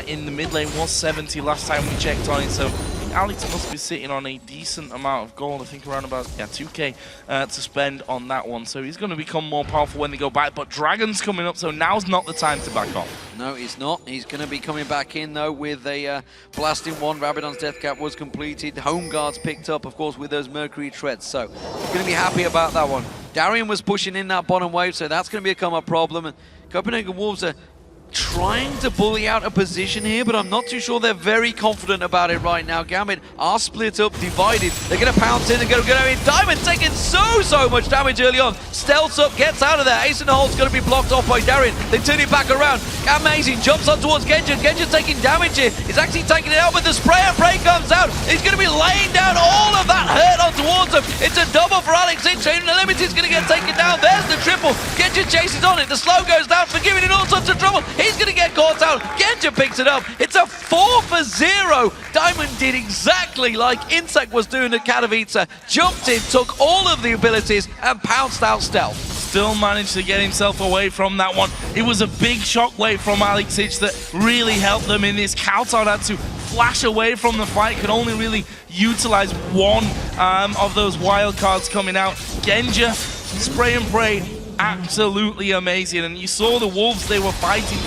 S2: in the mid lane, was 70 last time we checked on it, so I think Alex must be sitting on a decent amount of gold. I think around about 2k to spend on that one, so he's going to become more powerful when they go back. But Dragon's coming up, so now's not the time to back off.
S1: No, he's not. He's going to be coming back in though with a blasting one. Rabadon's death cap was completed. Home guards picked up, of course, with those Mercury treads, so he's going to be happy about that one. Darien was pushing in that bottom wave, so that's going to become a problem. And Copenhagen Wolves are trying to bully out a position here, but I'm not too sure they're very confident about it right now. Gambit are split up, divided. They're going to pounce in, they're going to go in. Diamond taking so much damage early on. Stealths up, gets out of there. Ace in the hole's going to be blocked off by Darien. They turn it back around. Amazing, jumps on towards Genja. Genja's taking damage here. He's actually taking it out, but the spray and pray comes out. He's going to be laying down all of that hurt on towards him. It's a double for Aleksei. Chain Unlimited's going to get taken down. There's the triple. Genja chases on it. The slow goes down, Forgiving in all sorts of trouble. He's going to get caught out. Genja picks it up. It's a 4 for 0. Diamond did exactly like Insect was doing at Katowice. Jumped in, took all of the abilities, and pounced out stealth.
S2: Still managed to get himself away from that one. It was a big shockwave from Aleksei that really helped them in this. cowTard had to flash away from the fight, could only really utilize one of those wild cards coming out. Genja, spray and pray, absolutely amazing. And you saw the Wolves, they were fighting.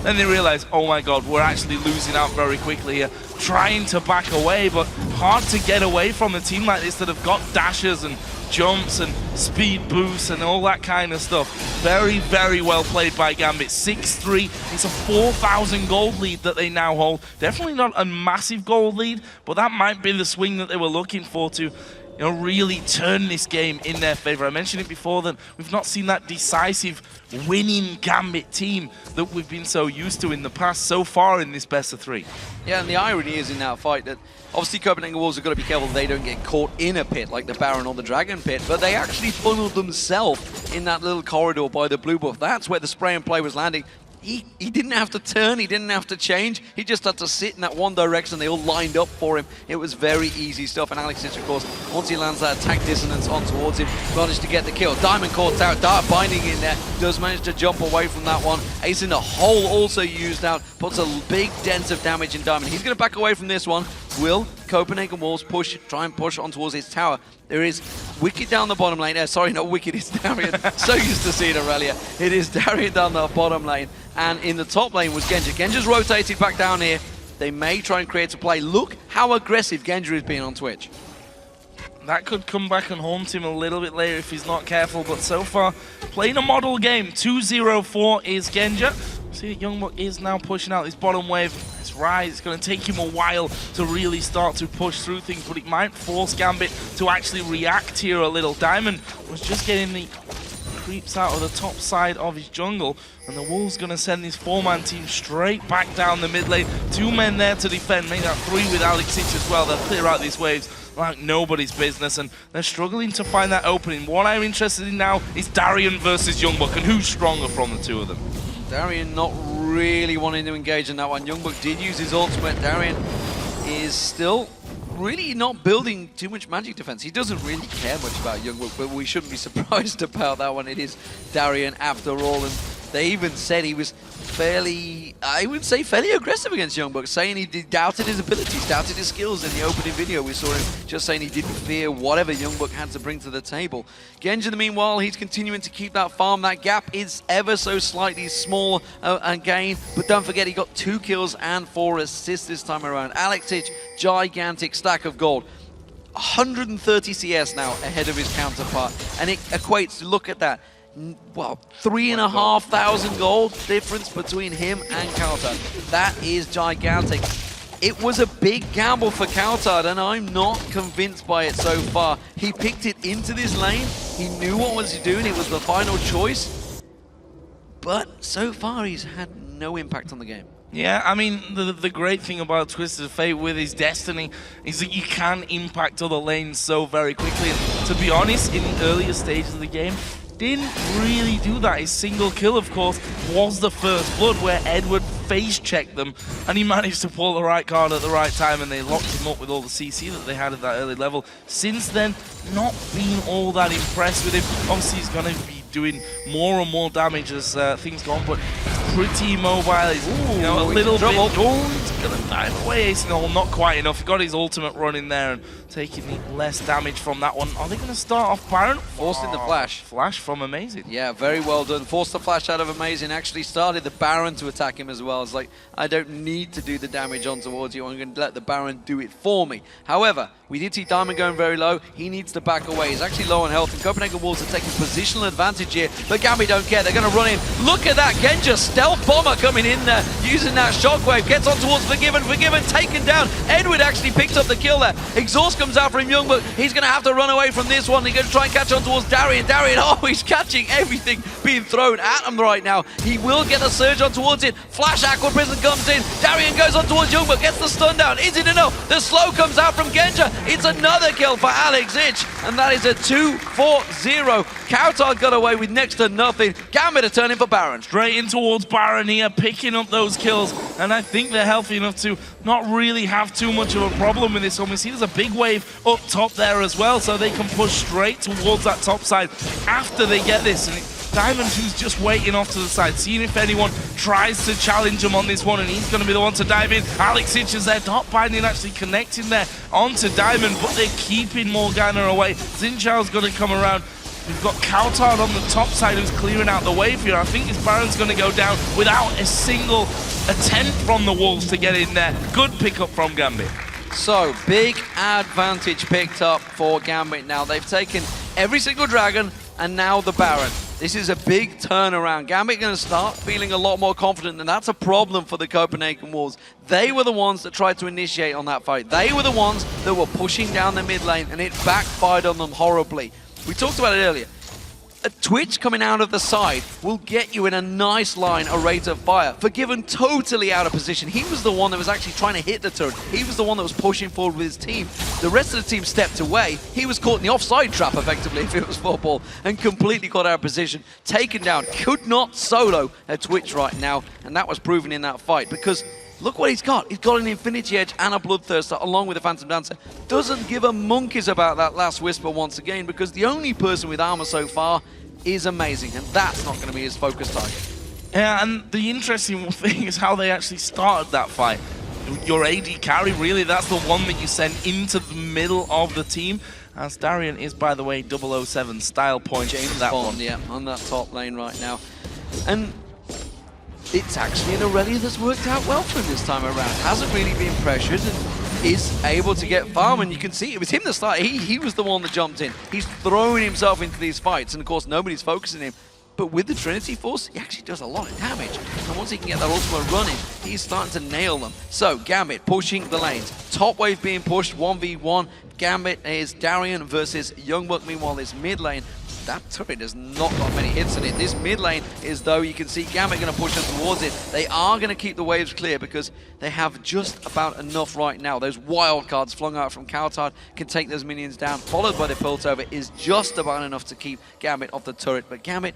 S2: Then they realized, oh my god, we're actually losing out very quickly here. Trying to back away, but hard to get away from a team like this that have got dashes and jumps and speed boosts and all that kind of stuff. Very well played by Gambit. 6-3. It's a 4,000 gold lead that they now hold. Definitely not a massive gold lead, but that might be the swing that they were looking for to really turn this game in their favor. I mentioned it before that we've not seen that decisive winning Gambit team that we've been so used to in the past so far in this best of 3.
S1: Yeah, and the irony is in that fight that obviously Copenhagen Wolves have got to be careful they don't get caught in a pit like the Baron or the Dragon pit, but they actually funneled themselves in that little corridor by the blue buff. That's where the spray and play was landing. He didn't have to turn, he didn't have to change, he just had to sit in that one direction. They all lined up for him. It was very easy stuff, and Aleksei, of course, once he lands that attack dissonance on towards him, managed to get the kill. Diamond caught out, Dart binding in there, does manage to jump away from that one. Ace in the hole also used out, puts a big dent of damage in Diamond. He's going to back away from this one. Will Copenhagen Wolves try and push on towards his tower? There is Wicked down the bottom lane. Sorry, not Wicked, it's Darien. So used to seeing Irelia. It is Darien down the bottom lane. And in the top lane was Genja. Genja's rotated back down here. They may try and create a play. Look how aggressive Genja is being on Twitch.
S2: That could come back and haunt him a little bit later if he's not careful. But so far, playing a model game. 2-0-4 is Genja. See, YoungBuck is now pushing out this bottom wave. It's Ryze. It's going to take him a while to really start to push through things, but it might force Gambit to actually react here a little. Diamond was just getting the creeps out of the top side of his jungle, and the Wolves going to send this 4-man team straight back down the mid lane. 2 men there to defend, make that 3 with Aleksei as well. They'll clear out these waves like nobody's business, and they're struggling to find that opening. What I'm interested in now is Darien versus YoungBuck, and who's stronger from the 2 of them.
S1: Darien not really wanting to engage in that one. YoungBuck did use his ultimate. Darien is still really not building too much magic defense. He doesn't really care much about YoungBuck, but we shouldn't be surprised about that one. It is Darien after all, and They even said he was fairly, I would say fairly aggressive against YoungBuck, saying he doubted his abilities, doubted his skills. In the opening video, we saw him just saying he didn't fear whatever YoungBuck had to bring to the table. Genja, in the meanwhile, he's continuing to keep that farm. That gap is ever so slightly small again, but don't forget he got 2 kills and 4 assists this time around. Aleksei, gigantic stack of gold. 130 CS now ahead of his counterpart, and it equates to, look at that, well, 3,500 gold difference between him and cowTard. That is gigantic. It was a big gamble for cowTard, and I'm not convinced by it so far. He picked it into this lane. He knew what was he doing. It was the final choice. But so far, he's had no impact on the game.
S2: Yeah, I mean, the great thing about Twisted Fate with his Destiny is that you can impact other lanes so very quickly. And to be honest, in earlier stages of the game, didn't really do that. His single kill, of course, was the first blood where Eduard face-checked them, and he managed to pull the right card at the right time, and they locked him up with all the CC that they had at that early level. Since then, not been all that impressed with him. Obviously, he's going to be doing more and more damage as things go on, but pretty mobile. He's, you know, a little bit. He's going to dive away, acing the hole, not quite enough. He got his ultimate run in there and taking less damage from that one. Are they going to start off Baron?
S1: Forced in the flash.
S2: Flash from Amazing.
S1: Yeah, very well done. Forced the flash out of Amazing. Actually started the Baron to attack him as well. It's like, I don't need to do the damage on towards you. I'm going to let the Baron do it for me. However, we did see Diamond going very low. He needs to back away. He's actually low on health, and Copenhagen Wolves are taking positional advantage here. But Gambit don't care. They're going to run in. Look at that. Genja, stealth bomber coming in there, using that shockwave. Gets on towards Forgiven, taken down. Eduard actually picks up the kill there. Exhaust comes out from YoungBuck. He's going to have to run away from this one. He's going to try and catch on towards Darien. Darien, oh, he's catching everything being thrown at him right now. He will get a surge on towards it. Flash Aqua Prison comes in. Darien goes on towards YoungBuck, gets the stun down. Is it enough? The slow comes out from Genja. It's another kill for Aleksei, and that is a 2-4-0. cowTard got away with next to nothing. Gambit are turning for Baron.
S2: Straight in towards Baron here, picking up those kills, and I think they're healthy enough to not really have too much of a problem with this one. We see there's a big wave up top there as well, so they can push straight towards that top side after they get this. And Diamond, who's just waiting off to the side, seeing if anyone tries to challenge him on this one, and he's going to be the one to dive in. Aleksei is there, dot binding actually connecting there onto Diamond, but they're keeping Morgana away. Xinchao's going to come around. We've got cowTard on the top side who's clearing out the wave here. I think this Baron's going to go down without a single attempt from the Wolves to get in there. Good pickup from Gambit.
S1: So, big advantage picked up for Gambit now. They've taken every single dragon and now the Baron. This is a big turnaround. Gambit going to start feeling a lot more confident, and that's a problem for the Copenhagen Wolves. They were the ones that tried to initiate on that fight. They were the ones that were pushing down the mid lane, and it backfired on them horribly. We talked about it earlier. A Twitch coming out of the side will get you in a nice line, a rate of fire. Forgiven totally out of position. He was the one that was actually trying to hit the turret. He was the one that was pushing forward with his team. The rest of the team stepped away. He was caught in the offside trap, effectively, if it was football, and completely got out of position. Taken down. Could not solo a Twitch right now, and that was proven in that fight, because look what he's got. He's got an Infinity Edge and a Bloodthirster along with a Phantom Dancer. Doesn't give a monkeys about that last Whisper once again, because the only person with armor so far is Amazing, and that's not going to be his focus target.
S2: Yeah, and the interesting thing is how they actually started that fight. Your AD carry, really, that's the one that you send into the middle of the team. As Darien is, by the way, 007 style point.
S1: James
S2: that
S1: Bond,
S2: one.
S1: yeah, on that top lane right now. And it's actually an Irelia that's worked out well for him this time around. Hasn't really been pressured and is able to get farm, and you can see it was him that started. He was the one that jumped in. He's throwing himself into these fights, and of course nobody's focusing him. But with the Trinity Force, he actually does a lot of damage. And once he can get that ultimate running, he's starting to nail them. So Gambit pushing the lanes. Top wave being pushed, 1v1. Gambit is Darien versus YoungBuck. Meanwhile, this mid lane, that turret has not got many hits in it. This mid lane is, though, you can see Gambit going to push them towards it. They are going to keep the waves clear because they have just about enough right now. Those wild cards flung out from cowTard can take those minions down, followed by the Piltover is just about enough to keep Gambit off the turret. But Gambit,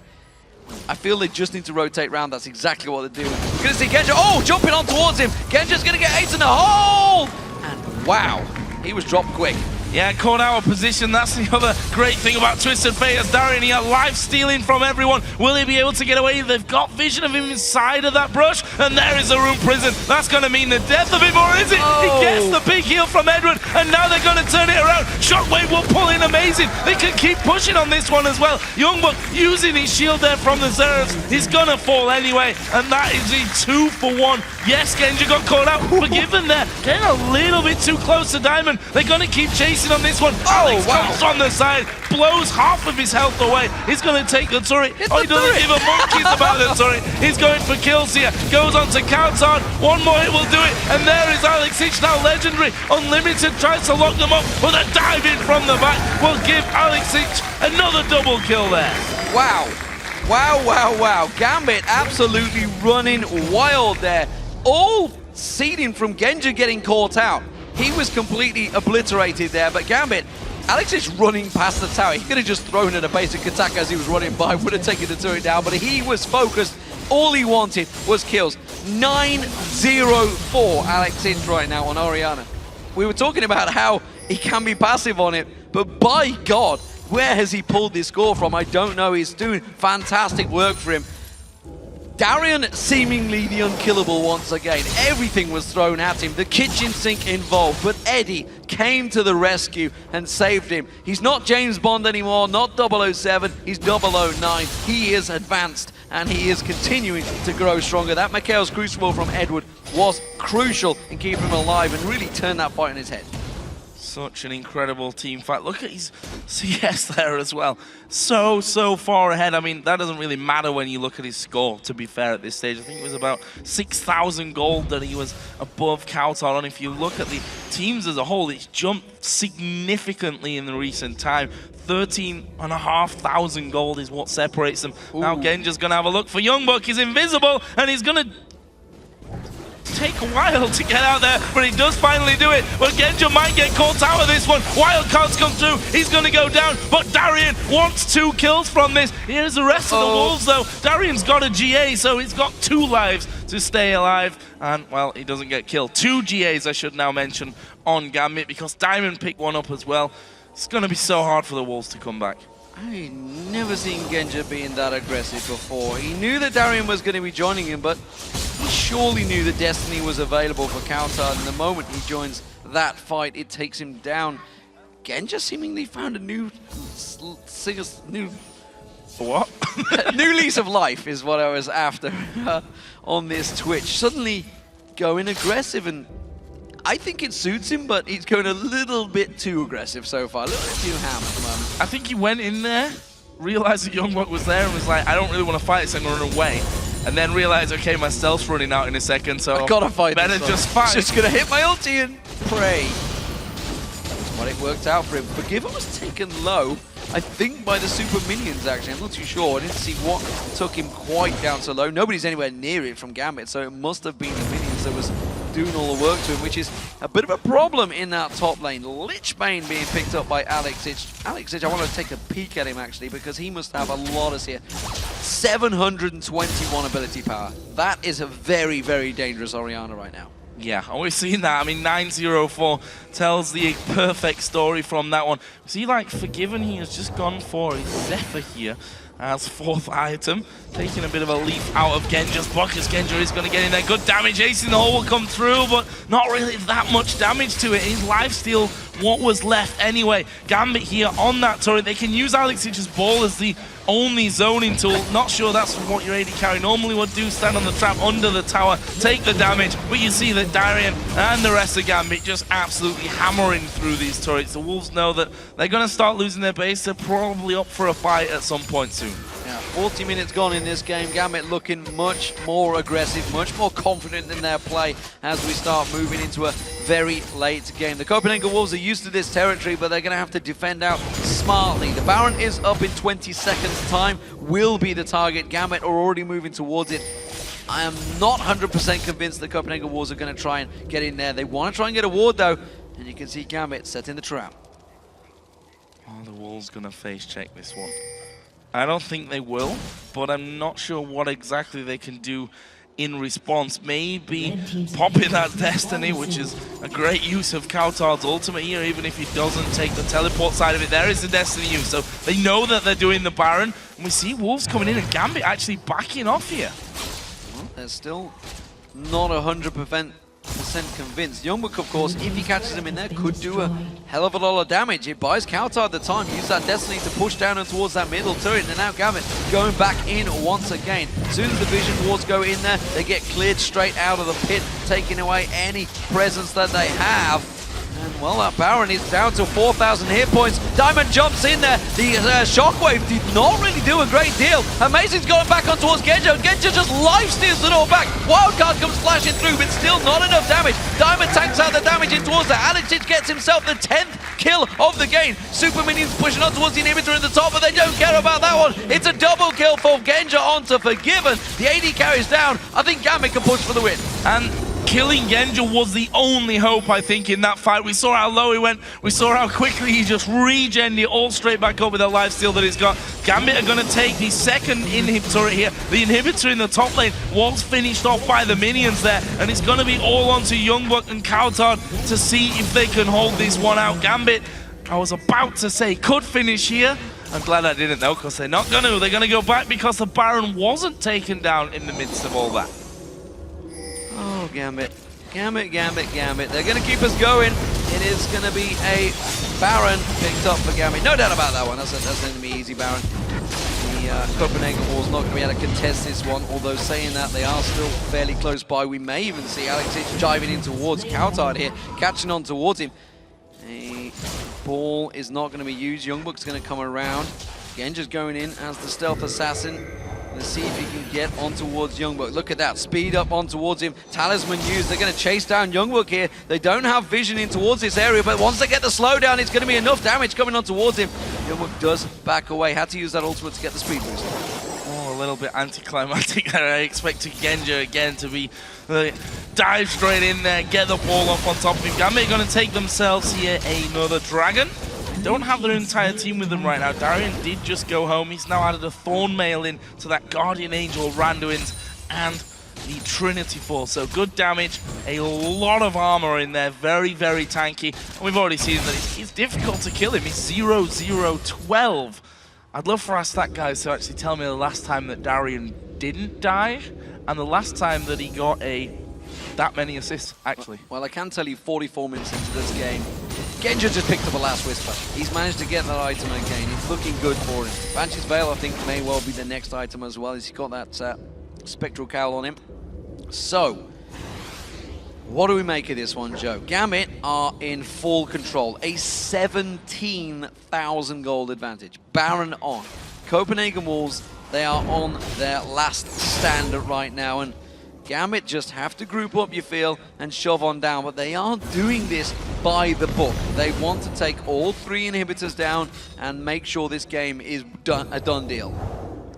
S1: I feel they just need to rotate round. That's exactly what they're doing. We're going to see Genja, oh, jumping on towards him. Genja's going to get 8 in the hole! And wow, he was dropped quick.
S2: Yeah, caught out of position. That's the other great thing about Twisted Fate as Darien here, life stealing from everyone. Will he be able to get away? They've got vision of him inside of that brush, and there is a room prison. That's going to mean the death of him, or is it? Oh. He gets the big heal from Eduard, and now they're going to turn it around. Shockwave will pull in amazing. They can keep pushing on this one as well. YoungBuck using his shield there from the Zergs. He's going to fall anyway, and that is a 2-for-1. Yes, Genja got caught out. Forgiven there. Getting a little bit too close to Diamond. They're going to keep chasing on this one. Alex comes from the side, blows half of his health away. He's going to take the turret. Oh, he doesn't give a monkey's about the turret. He's going for kills here. Goes on to cowTard. One more hit will do it. And there is Aleksei, now legendary. Unlimited tries to lock them up, but a dive in from the back will give Aleksei another double kill there.
S1: Wow. Wow, wow, wow. Gambit absolutely running wild there. All seeding from Genja getting caught out. He was completely obliterated there, but Gambit, Alex is running past the tower. He could have just thrown in a basic attack as he was running by, would have taken the turret down, but he was focused. All he wanted was kills. 9-0-4 Alex is right now on Orianna. We were talking about how he can be passive on it, but by God, where has he pulled this score from? I don't know. He's doing fantastic work for him. Darien seemingly the unkillable once again. Everything was thrown at him, the kitchen sink involved, but Eddie came to the rescue and saved him. He's not James Bond anymore, not 007, he's 009. He is advanced and he is continuing to grow stronger. That Mikhail's Crucible from Eduard was crucial in keeping him alive and really turned that fight on his head.
S2: Such an incredible team fight. Look at his CS there as well. So far ahead. I mean, that doesn't really matter when you look at his score, to be fair, at this stage. I think it was about 6,000 gold that he was above cowTard on. If you look at the teams as a whole, it's jumped significantly in the recent time. 13,500 gold is what separates them. Ooh. Now Genja's going to have a look for YoungBuck. He's invisible, and he's going to take a while to get out there, but he does finally do it. But Genja might get caught out of this one. Wildcards come through. He's going to go down, but Darien wants 2 kills from this. Here's the rest of the Wolves, though. Darien's got a GA, so he's got 2 lives to stay alive. And, well, he doesn't get killed. 2 GAs, I should now mention, on Gambit, because Diamond picked one up as well. It's going to be so hard for the Wolves to come back.
S1: I've never seen Genja being that aggressive before. He knew that Darien was going to be joining him, but he surely knew that Destiny was available for cowTard, and the moment he joins that fight, it takes him down. Genja seemingly found a new
S2: what?
S1: new lease of life is what I was after on this Twitch. Suddenly going aggressive, and I think it suits him, but he's going a little bit too aggressive so far, a little bit too ham at the moment.
S2: I think he went in there, realized that YoungBuck was there, and was like, I don't really want to fight this, I'm going to run away. And then realized, okay, my stealth's running out in a second, so
S1: I gotta fight
S2: better
S1: this
S2: just fight.
S1: Just gonna hit my ulti and pray. That's what it worked out for him. Forgiven was taken low, I think by the super minions actually. I'm not too sure. I didn't see what took him quite down so low. Nobody's anywhere near it from Gambit, so it must have been the minions that was doing all the work to him, which is a bit of a problem in that top lane. Lichbane being picked up by Aleksei. Aleksei, I want to take a peek at him actually, because he must have a lot of here. 721 ability power. That is a very, very dangerous Orianna right now.
S2: Yeah, we've seen that. I mean, 9-0-4 tells the perfect story from that one. See, like, Forgiven, he has just gone for his Zephyr here as 4th item, taking a bit of a leaf out of Genja's block, as Genja is going to get in there. Good damage, acing the hole will come through, but not really that much damage to it. His lifesteal, what was left anyway. Gambit here on that turret. They can use Alexei's ball as the only zoning tool. Not sure that's what your AD carry normally would do. Stand on the trap under the tower, take the damage. But you see that Darien and the rest of Gambit just absolutely hammering through these turrets. The Wolves know that they're going to start losing their base. They're probably up for a fight at some point soon.
S1: Yeah, 40 minutes gone in this game. Gambit looking much more aggressive, much more confident in their play as we start moving into a very late game. The Copenhagen Wolves are used to this territory, but they're going to have to defend out smartly. The Baron is up in 20 seconds time, will be the target. Gambit are already moving towards it. I am not 100% convinced the Copenhagen Wolves are going to try and get in there. They want to try and get a ward though, and you can see Gambit setting the trap.
S2: Oh, the Wolves going to face check this one. I don't think they will, but I'm not sure what exactly they can do in response. Maybe popping that Destiny, which is a great use of cowTard's ultimate here, even if he doesn't take the teleport side of it. There is the Destiny use, so they know that they're doing the Baron. And we see Wolves coming in and Gambit actually backing off here.
S1: Well, they're still not 100% convinced. YoungBuck, of course, if he catches him in there, could do a hell of a lot of damage. It buys cowTard the time, use that Destiny to push down and towards that middle turret, and now Gambit going back in once again. As soon as the Vision Wards go in there, they get cleared straight out of the pit, taking away any presence that they have. And well, that Baron is down to 4,000 hit points. Diamond jumps in there. The Shockwave did not really do a great deal. Amazing's going back on towards Genja. Genja just lifesteals it all back. Wildcard comes flashing through, but still not enough damage. Diamond tanks out the damage in towards that. Aleksei gets himself the 10th kill of the game. Super minions pushing on towards the inhibitor in the top, but they don't care about that one. It's a double kill for Genja onto Forgiven. The AD carries down. I think Gambit can push for the win.
S2: And killing Genja was the only hope, I think, in that fight. We saw how low he went. We saw how quickly he just regened it all straight back up with the lifesteal that he's got. Gambit are going to take the second inhibitor here. The inhibitor in the top lane was finished off by the minions there, and it's going to be all onto YoungBuck and cowTard to see if they can hold this one out. Gambit, I was about to say, could finish here. I'm glad I didn't, though, because they're not going to. They're going to go back because the Baron wasn't taken down in the midst of all that.
S1: Oh, Gambit. Gambit, Gambit, Gambit. They're going to keep us going. It is going to be a Baron picked up for Gambit. No doubt about that one. That's going to be easy, Baron. The Copenhagen War's not going to be able to contest this one, although saying that, they are still fairly close by. We may even see Aleksei driving in towards cowTard here, catching on towards him. A ball is not going to be used. YoungBuck's going to come around. Genja's going in as the stealth assassin. Let's see if he can get on towards YoungBuck. Look at that, speed up on towards him. Talisman used, they're going to chase down YoungBuck here. They don't have vision in towards this area, but once they get the slowdown, it's going to be enough damage coming on towards him. YoungBuck does back away, had to use that ultimate to get the speed boost.
S2: Oh, a little bit anticlimactic there. I expected Genja again to be dive straight in there, get the ball off on top of him. Gambit going to take themselves here another dragon. Don't have their entire team with them right now. Darien did just go home. He's now added a Thornmail in to that Guardian Angel, Randuin's, and the Trinity Force. So good damage, a lot of armor in there, very, very tanky. And we've already seen that it's difficult to kill him. He's 0-0-12. I'd love for our stat guys to actually tell me the last time that Darien didn't die, and the last time that he got that many assists, actually.
S1: Well, I can tell you 44 minutes into this game, Genja just picked up a last whisper. He's managed to get that item again. It's looking good for him. Banshee's Veil, I think, may well be the next item as well, as he's got that Spectral Cowl on him. So, what do we make of this one, Joe? Gambit are in full control. A 17,000 gold advantage. Baron on. Copenhagen Wolves, they are on their last stand right now, and Gambit just have to group up, you feel, and shove on down, but they are doing this by the book. They want to take all 3 inhibitors down and make sure this game is a done deal.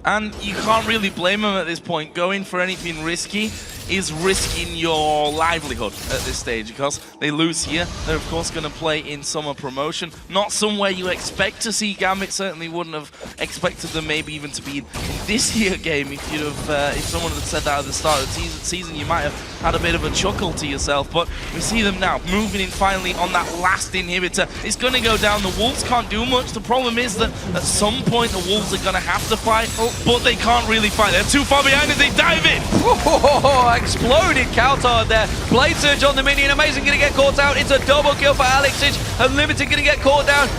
S2: And you can't really blame them at this point. Going for anything risky is risking your livelihood at this stage, because they lose here. They're of course going to play in summer promotion. Not somewhere you expect to see Gambit. Certainly wouldn't have expected them maybe even to be in this year game. If you'd have, if someone had said that at the start of the season, you might have had a bit of a chuckle to yourself. But we see them now moving in finally on that last inhibitor. It's going to go down. The Wolves can't do much. The problem is that at some point the Wolves are going to have to fight, but they can't really fight. They're too far behind as they dive in.
S1: Exploded cowTard there. Blade Surge on the minion. Amazing going to get caught out. It's a double kill for Aleksei. Unlimited going to get caught down.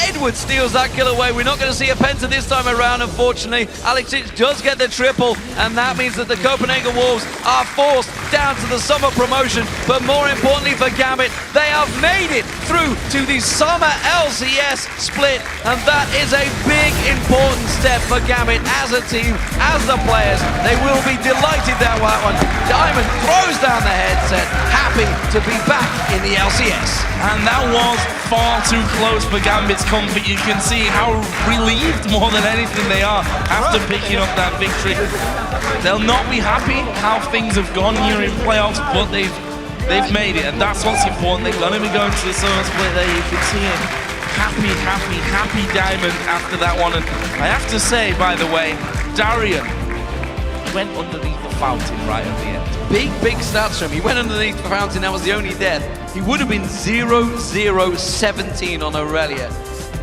S1: Eduard steals that kill away. We're not going to see a Penta this time around, unfortunately. Aleksei does get the triple, and that means that the Copenhagen Wolves are forced down to the summer promotion. But more importantly for Gambit, they have made it through to the summer LCS split, and that is a big, important step for Gambit as a team, as the players. They will be delighted that one. Diamond throws down the headset, happy to be back in the LCS.
S2: And that was far too close for Gambit's comfort. You can see how relieved more than anything they are after picking up that victory. They'll not be happy how things have gone here in playoffs, but they've made it, and that's what's important. They're going to be going to the summer split there. You can see it. Happy Diamond after that one. And I have to say, by the way, Darien went underneath the fountain right at the end.
S1: Big stats from him. He went underneath the fountain, that was the only death. He would have been 0-0-17 on Irelia.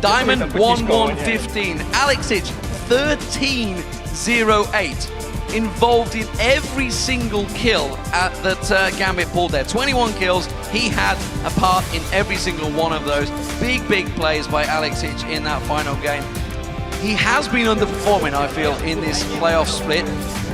S1: Diamond 1-1-15. Aleksei 13-0-8. Involved in every single kill that Gambit pulled there. 21 kills, he had a part in every single one of those. Big plays by Aleksei in that final game. He has been underperforming, I feel, in this playoff split,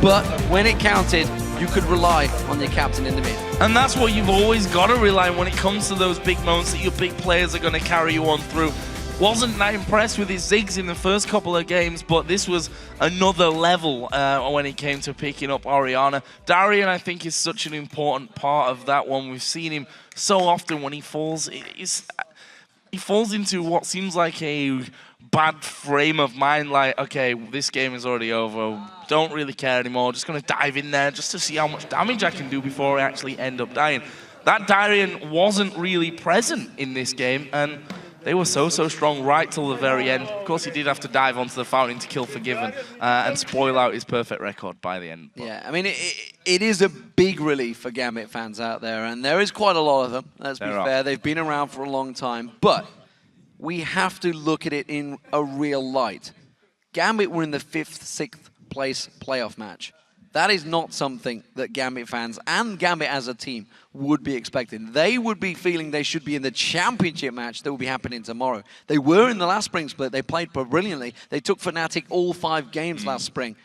S1: but when it counted, you could rely on your captain in the mid.
S2: And that's what you've always got to rely on when it comes to those big moments that your big players are going to carry you on through. Wasn't that impressed with his Ziggs in the first couple of games, but this was another level when it came to picking up Orianna. Darien, I think, is such an important part of that one. We've seen him so often when he falls. He falls into what seems like a bad frame of mind, like, okay, this game is already over, don't really care anymore, just going to dive in there just to see how much damage I can do before I actually end up dying. That Darien wasn't really present in this game, and they were so strong right till the very end. Of course, he did have to dive onto the fountain to kill Forgiven and spoil out his perfect record by the end. But
S1: yeah, I mean, it is a big relief for Gambit fans out there, and there is quite a lot of them, let's be fair. They've been around for a long time, but we have to look at it in a real light. Gambit were in the 5th, 6th place playoff match. That is not something that Gambit fans and Gambit as a team would be expecting. They would be feeling they should be in the championship match that will be happening tomorrow. They were in the last spring split. They played brilliantly. They took Fnatic all 5 games last spring.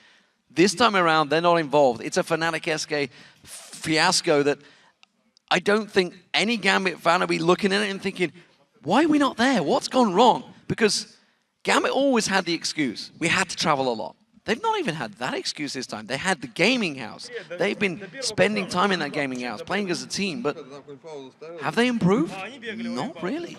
S1: This time around, they're not involved. It's a Fnatic SK fiasco that I don't think any Gambit fan will be looking at it and thinking, why are we not there? What's gone wrong? Because Gambit always had the excuse. We had to travel a lot. They've not even had that excuse this time. They had the gaming house. They've been spending time in that gaming house, playing as a team, but have they improved? Not really.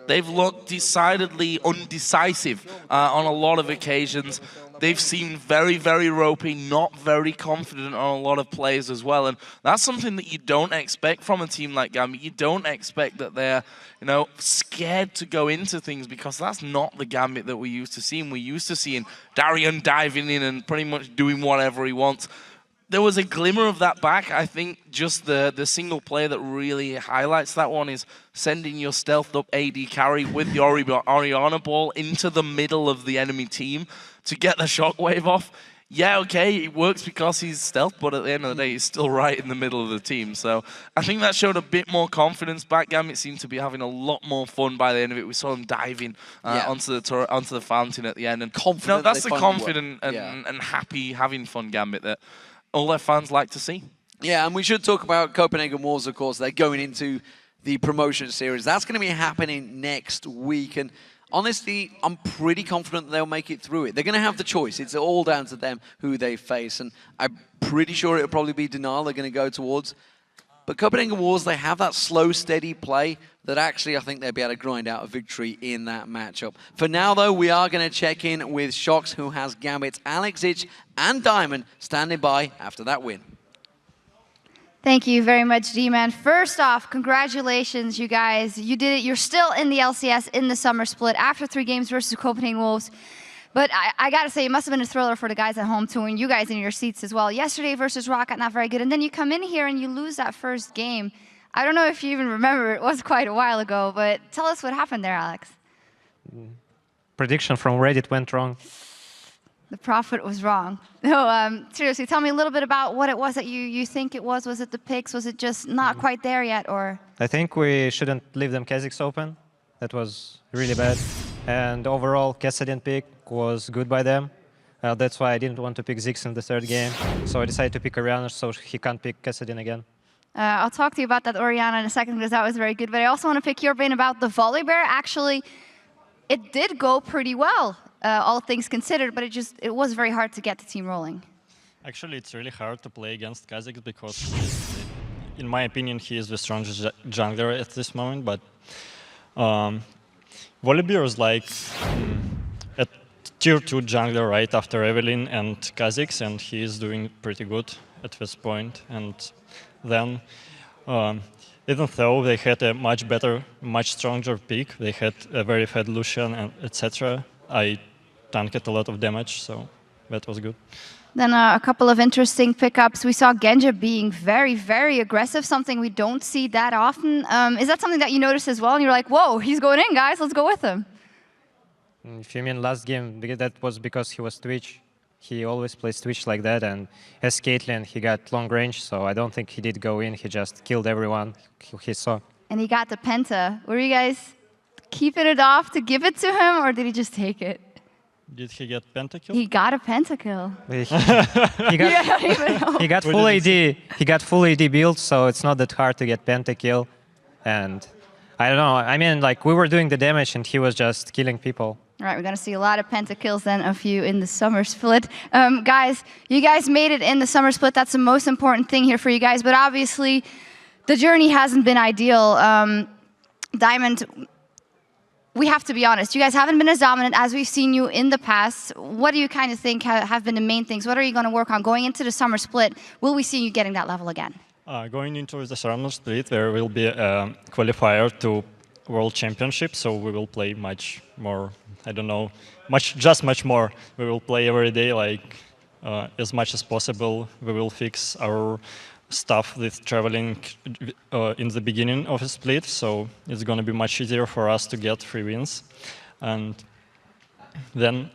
S2: They've looked decidedly undecisive on a lot of occasions. They've seemed very ropey, not very confident on a lot of plays as well. And that's something that you don't expect from a team like Gambit. You don't expect that they're, scared to go into things, because that's not the Gambit that we used to seeing. We're used to seeing Darien diving in and pretty much doing whatever he wants. There was a glimmer of that back. I think just the single play that really highlights that one is sending your stealthed up AD carry with the Orianna ball into the middle of the enemy team to get the shockwave off. Yeah, okay, it works because he's stealth, but at the end of the day, he's still right in the middle of the team. So I think that showed a bit more confidence back. Gambit seemed to be having a lot more fun by the end of it. We saw him diving onto the fountain at the end. And
S1: confident.
S2: That's the confident and happy, having fun Gambit that all their fans like to see.
S1: Yeah, and we should talk about Copenhagen Wars, of course. They're going into the promotion series. That's going to be happening next week. And honestly, I'm pretty confident they'll make it through it. They're going to have the choice. It's all down to them who they face. And I'm pretty sure it'll probably be Danil they're going to go towards. But Copenhagen Wars, they have that slow, steady play that actually I think they'll be able to grind out a victory in that matchup. For now, though, we are going to check in with Shox, who has Gambit's Aleksei and Diamond standing by after that win.
S3: Thank you very much, D-Man. First off, congratulations, you guys. You did it. You're still in the LCS in the summer split after 3 games versus Copenhagen Wolves. But I got to say, it must have been a thriller for the guys at home, too, and you guys in your seats as well. Yesterday versus Rocket, not very good. And then you come in here and you lose that first game. I don't know if you even remember. It was quite a while ago. But tell us what happened there, Alex.
S4: Prediction from Reddit went wrong.
S3: The prophet was wrong. No, seriously, tell me a little bit about what it was that you think it was. Was it the picks? Was it just not quite there yet? Or
S4: I think we shouldn't leave them Kha'Zix open. That was really bad. And overall, Kha'Zix pick was good by them. That's why I didn't want to pick Zix in the 3rd game. So I decided to pick Orianna so he can't pick Kha'Zix again.
S3: I'll talk to you about that Orianna in a second because that was very good. But I also want to pick your brain about the volley bear. Actually, it did go pretty well, all things considered, but it was very hard to get the team rolling.
S5: Actually, it's really hard to play against Kha'Zix because, in my opinion, he is the strongest jungler at this moment. But Volibear is like a tier 2 jungler right after Evelyn and Kha'Zix, and he is doing pretty good at this point. And then, even though they had a much better, much stronger pick, they had a very fed Lucian and etc. I tanked a lot of damage, so that was good.
S3: Then a couple of interesting pickups. We saw Genja being very, very aggressive, something we don't see that often. Is that something that you noticed as well? And you're like, whoa, he's going in, guys, let's go with him.
S4: If you mean last game, that was because he was Twitch. He always plays Twitch like that, and as Caitlyn, he got long range, so I don't think he did go in. He just killed everyone he saw.
S3: And he got the penta. Were you guys keeping it off to give it to him, or did he just take it?
S5: Did he get pentakill?
S3: He got a pentakill.
S4: He got full AD. He got full AD build, so it's not that hard to get pentakill. And I don't know. I mean, like, we were doing the damage, and he was just killing people.
S3: All right, we're going to see a lot of pentakills then, a few in the summer split. Guys, you guys made it in the summer split. That's the most important thing here for you guys. But obviously, the journey hasn't been ideal. Diamond, we have to be honest. You guys haven't been as dominant as we've seen you in the past. What do you kind of think have been the main things? What are you going to work on going into the summer split? Will we see you getting that level again?
S5: Going into the summer split, there will be a qualifier to World Championship, so we will play much more. I don't know, much more. We will play every day, like as much as possible. We will fix our stuff with traveling in the beginning of a split, so it's going to be much easier for us to get 3 wins. And then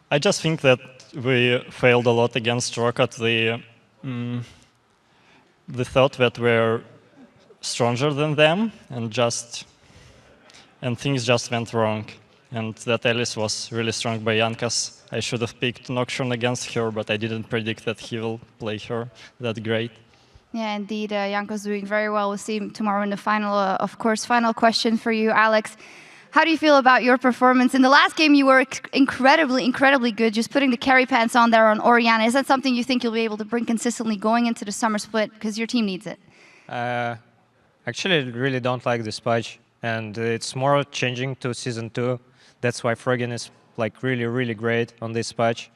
S5: I just think that we failed a lot against Rocket. They thought that we're stronger than them, and things just went wrong. And that Alice was really strong by Yankas. I should have picked Nocturne against her, but I didn't predict that he will play her that great.
S3: Yeah, indeed. Janko's doing very well. We'll see him tomorrow in the final. Of course, final question for you, Alex. How do you feel about your performance? In the last game, you were incredibly good, just putting the carry pants on there on Orianna. Is that something you think you'll be able to bring consistently going into the summer split? Because your team needs it.
S4: Actually, I really don't like this patch. And it's more changing to Season 2. That's why Froggen is like really great on this patch.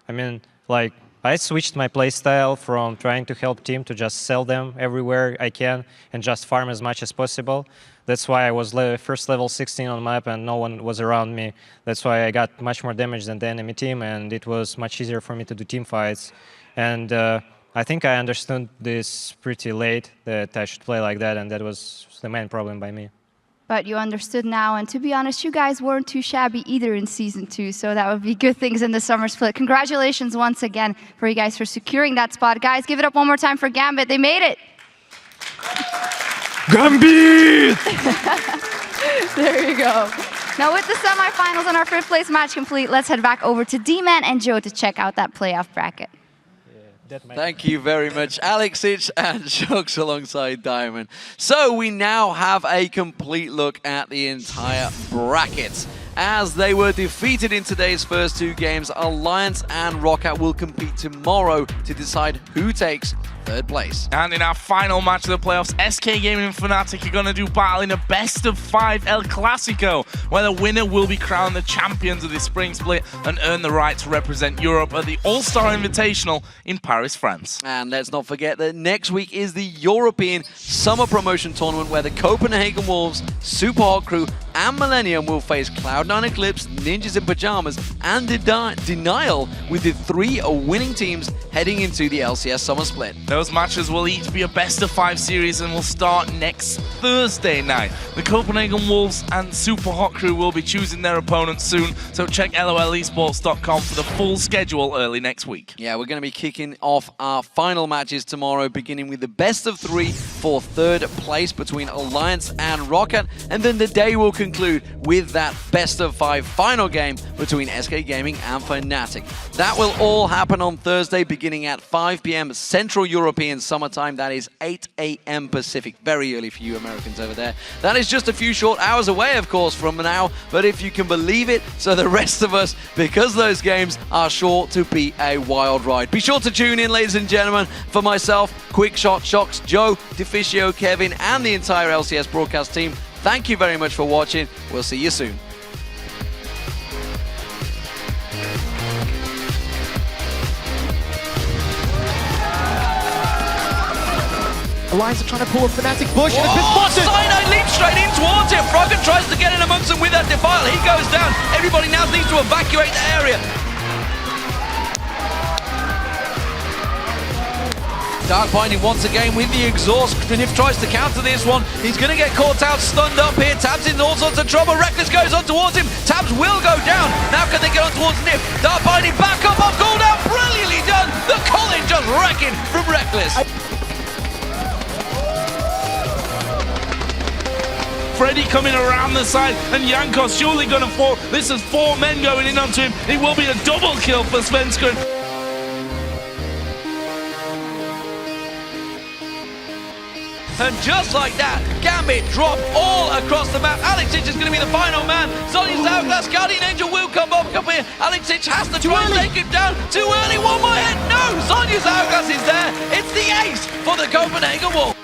S4: I mean, like, I switched my playstyle from trying to help team to just sell them everywhere I can and just farm as much as possible. That's why I was first level 16 on map and no one was around me. That's why I got much more damage than the enemy team, and it was much easier for me to do team fights. And I think I understood this pretty late, that I should play like that, and that was the main problem by me.
S3: But you understood now, and to be honest, you guys weren't too shabby either in Season 2, so that would be good things in the summer split. Congratulations once again for you guys for securing that spot. Guys, give it up one more time for Gambit. They made it!
S5: Gambit!
S3: There you go. Now with the semifinals and our 5th place match complete, let's head back over to D-Man and Joe to check out that playoff bracket.
S1: Thank you very much, Aleksei and Shucks alongside Diamond. So we now have a complete look at the entire bracket. As they were defeated in today's first 2 games, Alliance and Roccat will compete tomorrow to decide who takes 3rd place.
S2: And in our final match of the playoffs, SK Gaming and Fnatic are going to do battle in a best-of-5 El Clasico, where the winner will be crowned the champions of this spring split and earn the right to represent Europe at the All-Star Invitational in Paris, France.
S1: And let's not forget that next week is the European Summer Promotion Tournament, where the Copenhagen Wolves, Super Hot Crew, and Millennium will face Cloud9 Eclipse, Ninjas in Pajamas, and Denial, with the 3 winning teams heading into the LCS Summer Split.
S2: Those matches will each be a best-of-5 series and will start next Thursday night. The Copenhagen Wolves and Super Hot Crew will be choosing their opponents soon, so check lolesports.com for the full schedule early next week.
S1: Yeah, we're going to be kicking off our final matches tomorrow, beginning with the best-of-3 for 3rd place between Alliance and Roccat, and then the day will conclude with that best-of-5 final game between SK Gaming and Fnatic. That will all happen on Thursday, beginning at 5 p.m. Central European Summertime. That is 8 a.m. Pacific. Very early for you Americans over there. That is just a few short hours away, of course, from now, but if you can believe it, so the rest of us, because those games are sure to be a wild ride. Be sure to tune in, ladies and gentlemen. For myself, Quickshot, Shocks, Joe, Deficio, Kevin, and the entire LCS broadcast team, thank you very much for watching. We'll see you soon.
S6: Alliance are trying to pull a Fnatic push, and it's been spotted!
S1: Cyanide leaps straight in towards it. Froggen tries to get in amongst them with that Defile. He goes down. Everybody now needs to evacuate the area. Dark Binding once again with the exhaust. Nif tries to counter this one. He's going to get caught out, stunned up here. Tabs in all sorts of trouble. Reckless goes on towards him. Tabs will go down. Now can they get on towards Nif? Dark Binding back up off cooldown. Brilliantly done. The Colin just wrecking from Reckless.
S2: Freddy coming around the side, and Janko's surely going to fall. This is 4 men going in onto him. It will be a double kill for Svenskeren.
S1: And just like that, Gambit drop all across the map. Aleksei is going to be the final man. Sonya's Hourglass, Guardian Angel will come up here. Aleksei has to try and take him down. Too early, one more hit. No, Sonya's Hourglass is there. It's the ace for the Copenhagen Wolf.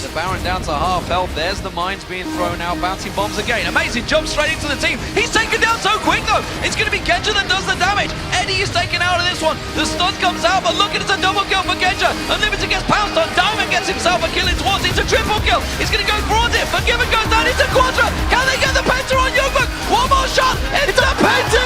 S1: The Baron down to half health. There's the mines being thrown out. Bouncing bombs again. Amazing jump straight into the team. He's taken down so quick though. It's going to be Genja that does the damage. Eddie is taken out of this one. The stun comes out, but look at it, it's a double kill for Genja. Unlimited gets pounced on. Diamond gets himself a kill in towards it. It's a triple kill. He's going to go towards it. Forgiven goes down into Quadra. Can they get the Petar on YoungBuck? One more shot. It's a Petar!